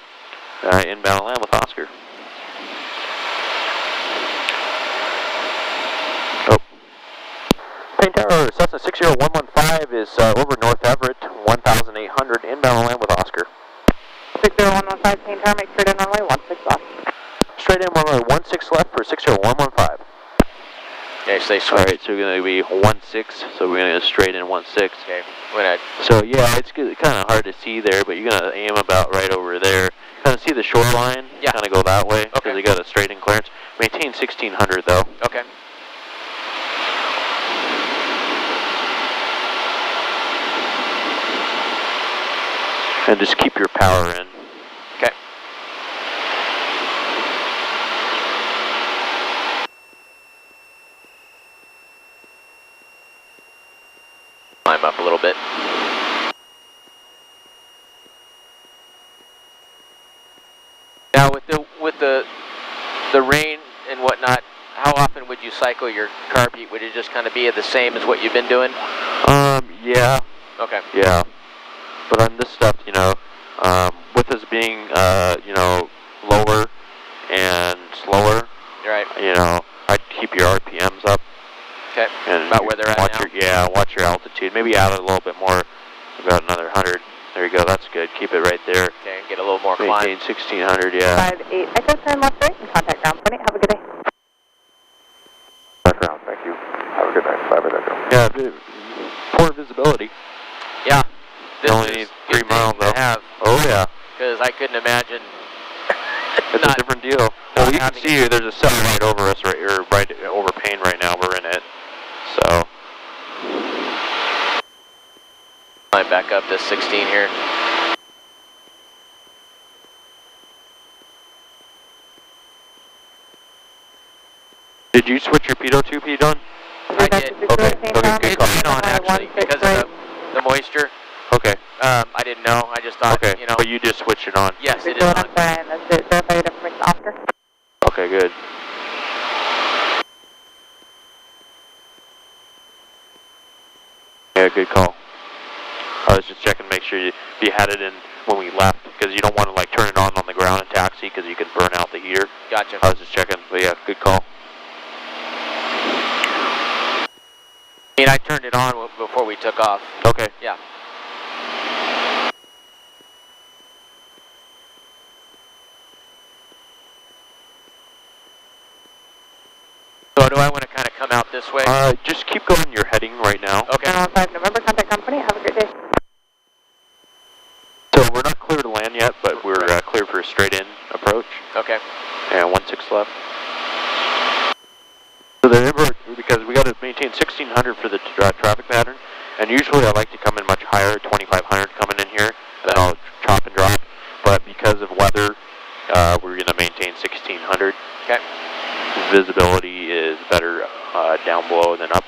inbound and land with Oscar. Plane tower, Cessna 60115 is over North Everett, 1,800, inbound and land with Oscar. 60115, Plane tower, make straight in runway 16 left. Straight in runway 16 left for 60115. Okay, so they switch. Alright, so we're going to be 16, so we're going to go straight in 16. Okay. When I, So yeah, it's kind of hard to see there, but you're going to aim about right over there. Kind of see the shoreline, Yeah. kind of go that way, because Okay. they got a straight in clearance. Maintain 1600 though. okay. And just keep your power in. Okay. Climb up a little bit. Now with the rain and whatnot, how often would you cycle your carb heat? Would it just kind of be the same as what you've been doing? Yeah. Okay. Yeah. But on this stuff, with us being, lower and slower, Right. I'd keep your RPMs up. Okay. And About where they're at watch now? watch your altitude. Maybe add it a little bit more, about another 100. There you go, that's good. Keep it right there. Okay, and get a little more climb. Maintain 1600, yeah. 58 Echo, turn left right, and contact ground point. Have a good day. Background, thank you. Have a good night. Bye, Echo. Yeah, poor visibility. Yeah. This Only is need good 3 miles thing though. to have, Oh yeah, because I couldn't imagine. it's a different deal. Well, you can having see there's a cell right over us, right over Payne right now. We're in it, so. Climb back up to 16 here. Did you switch your pitot tube heat on? I did. Okay, It's been on actually because of the moisture. Okay. I didn't know. I just thought, Okay, you know. but you just switched it on. Yes, it is on. Okay, good. Yeah, good call. I was just checking to make sure you had it in when we left, because you don't want to like turn it on the ground and taxi, because you can burn out the heater. Gotcha. I was just checking, but yeah, good call. I mean, I turned it on before we took off. Okay. Yeah. So do I want to kind of come out this way? Just keep going your heading right now. Okay. 915 November, contact company. Have a great day. So we're not clear to land yet, but we're clear for a straight-in approach. Okay. And 16 left. So because we got to maintain 1600 for the traffic pattern, and usually I like to come in much higher, 2500 coming in here, and then I'll chop and drop. But because of weather, we're going to maintain 1600. Okay. Visibility is better down below than up.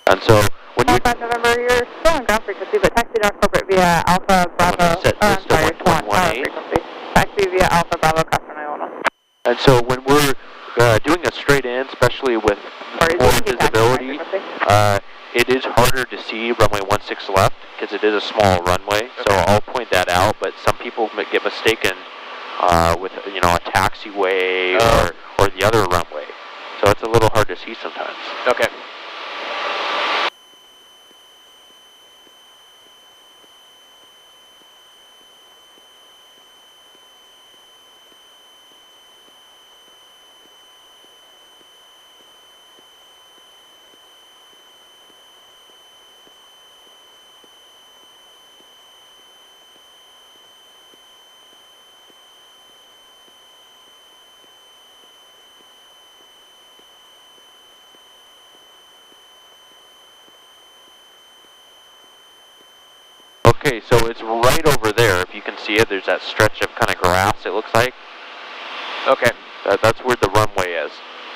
And so when you 5 November, you're still on ground frequency, but taxi down corporate via Alpha Bravo. Set this to 1.18. Frequency. Taxi via Alpha Bravo, Cessna 911. And so when we're doing a straight in, especially with poor visibility, it is harder to see runway 16 left because it is a small runway. Okay. So I'll point that out. But some people get mistaken with a taxiway or the other runway. So it's a little hard to see sometimes. Okay. Okay, so it's right over there. If you can see it, there's that stretch of kind of grass, it looks like. Okay. That's where the runway is.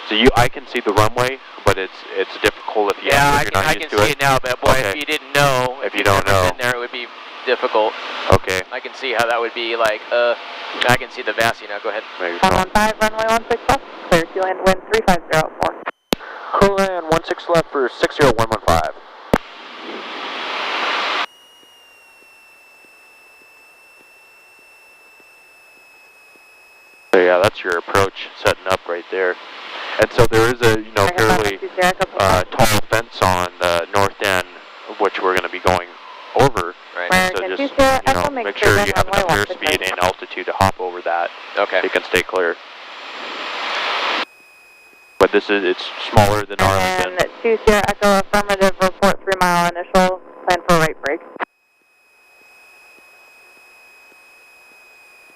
So I can see the runway, but it's difficult if you're not used to it. I can see it now, but boy, if you didn't know, if you don't know, been there, it would be difficult. Okay. I can see how that would be like. I can see the VASI now. Go ahead. 115 runway 16 left. Clear to land wind 3504. Clear land 16 left for 60115. So yeah, that's your approach setting up right there. And so there is a fairly tall fence on the north end, which we're going to be going over. Right. So just make sure you have enough airspeed and altitude to hop over that. Okay. It can stay clear. But it's smaller than Arlington. And 2 Sierra Echo affirmative, report 3 mile initial, plan for right brake.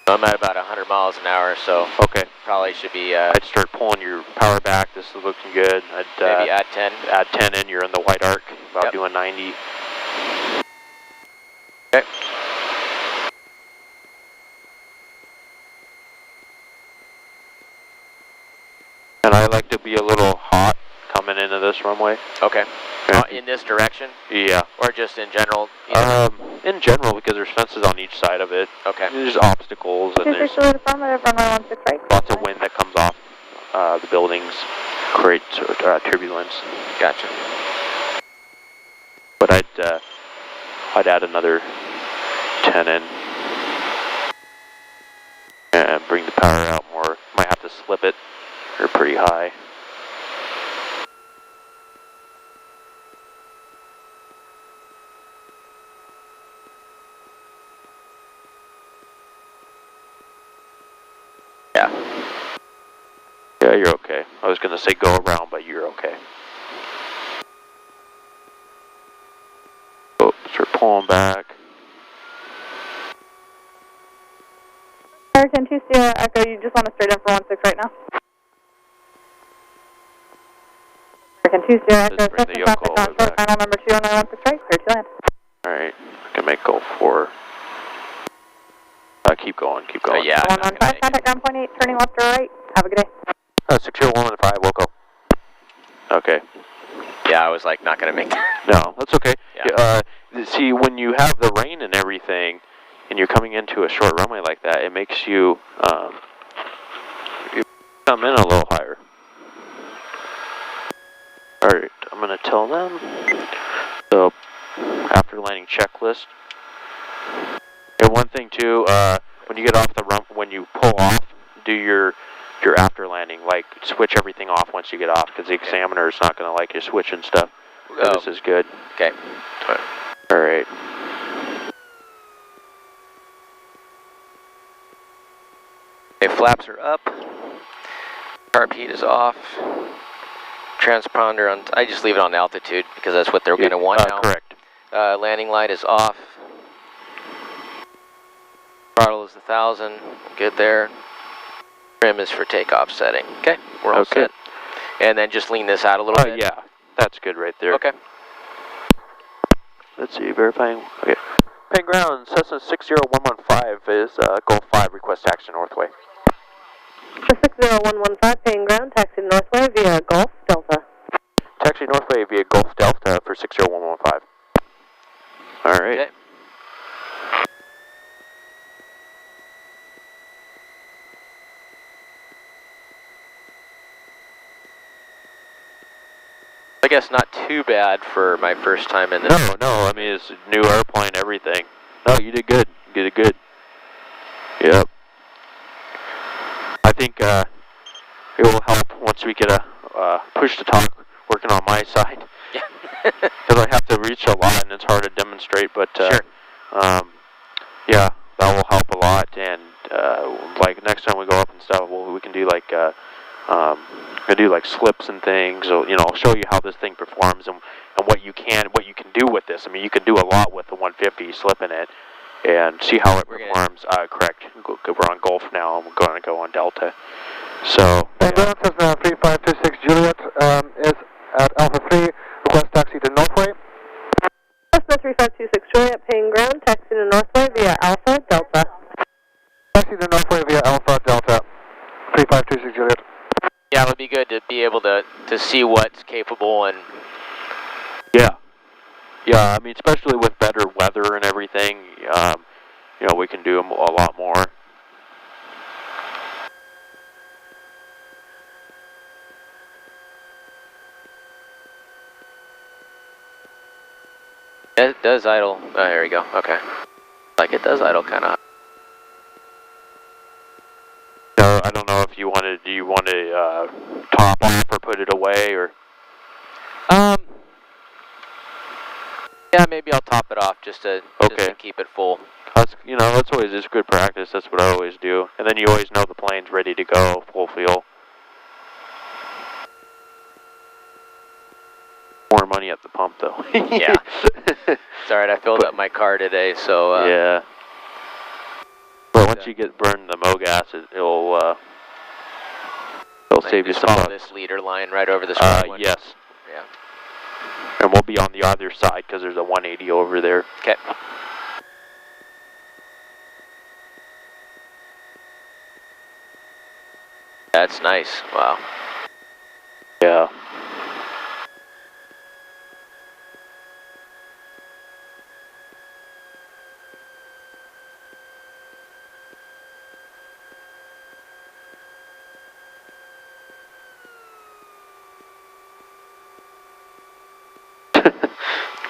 I'm at about 100 miles an hour, so okay, probably should be. I'd start pulling your power back. This is looking good. I'd maybe add 10. Add 10 in. You're in the white arc. About doing 90. Okay. And I like to be a little hot coming into this runway. Okay. In this direction? Yeah. Or just in general? In general, because there's fences on each side of it. Okay. There's obstacles and there's lots of wind that comes off the buildings, creates turbulence. Gotcha. But I'd add another 10 in and bring the power out more. Might have to slip it. They're pretty high. Yeah, you're okay. I was going to say go around, but you're okay. Oh, start pulling back. American 2 Sierra Echo, you just want to straight in for 16 right now? American 2 Sierra Echo, traffic on short, final number 20916 right, clear to land. Alright, I can make go 4. Keep going, keep going. Yeah. 115, contact ground point 8, turning left or right. Have a good day. 60115, Wilco. Okay. Yeah, I was like, not going to make that. No, that's okay. Yeah. See, when you have the rain and everything, and you're coming into a short runway like that, it makes you, you come in a little higher. Alright, I'm going to tell them. So, after landing checklist. And one thing too, when you get off the rump, when you pull off, do your after landing, like switch everything off once you get off, because the examiner is not going to like you switching stuff. So this is good. Okay. Alright. Okay, flaps are up. Carb heat is off. Transponder on, I just leave it on altitude because that's what they're going to want now. Correct. Landing light is off. Throttle is 1,000. Good there. Trim is for takeoff setting. Okay, we're all set. And then just lean this out a little bit. Yeah, that's good right there. Okay. Let's see, verifying. Okay. Paying ground, Cessna 60115 is Gulf 5, request taxi Northway. 60115, paying ground, taxi Northway via Gulf Delta. Taxi Northway via Gulf Delta for 60115. Alright. Okay. I guess not too bad for my first time in this. No, I mean, it's a new airplane, everything. No, you did good. You did good. Yep. I think it will help once we get a push to talk working on my side. Yeah. Because I have to reach a lot and it's hard to demonstrate, but sure. Yeah, that will help a lot. And like next time we go up and stuff, we can do like slips and things. So, you know, I'll show you how this thing performs and what you can do with this. I mean, you can do a lot with the 150 slipping it and see how it performs. Correct. We're on Gulf now, and we're going to go on Delta. So. And ground Cessna 3526 Juliet is at Alpha 3. Request taxi to Northway. Cessna 3526 Juliet, paying ground, taxi to Northway via Alpha Delta. Taxi to Northway via Alpha Delta 3526 Juliet. Yeah, it would be good to be able to see what's capable and... Yeah, I mean, especially with better weather and everything, you know, we can do a lot more. It does idle. Oh, here we go. Okay. Like it does idle kind of. I don't know if you wanted. Do you want to top off or put it away or? Yeah, maybe I'll top it off just to keep it full. That's that's always just good practice. That's what I always do, and then you always know the plane's ready to go, full fuel. More money at the pump though. Yeah. It's alright, I filled up my car today, so... yeah. But once you get burned the MOGAS, it'll save you some bucks. This leader line right over this one. Yes. Yeah. And we'll be on the other side because there's a 180 over there. Okay. That's nice. Wow. Yeah.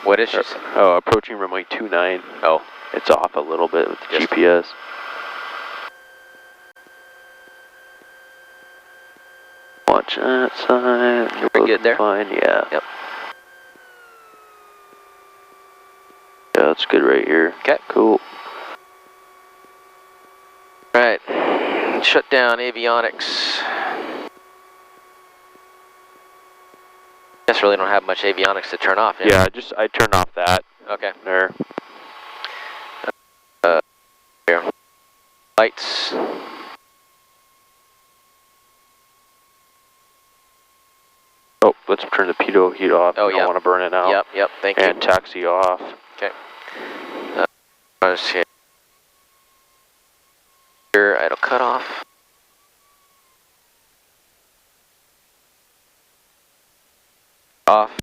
What is she? Oh, approaching runway 29. Oh. It's off a little bit with the GPS. Watch that side. We're good there? Fine, yeah. Yep. Yeah, that's good right here. Okay. Cool. Right. Shut down avionics. Guess really don't have much avionics to turn off. Yeah, I turn off that. Okay. There. Here. Lights. Oh, let's turn the pitot heat off. Oh, I don't want to burn it out. Yep, thank you. And taxi off. Okay. Let's see. Here, idle cutoff. off.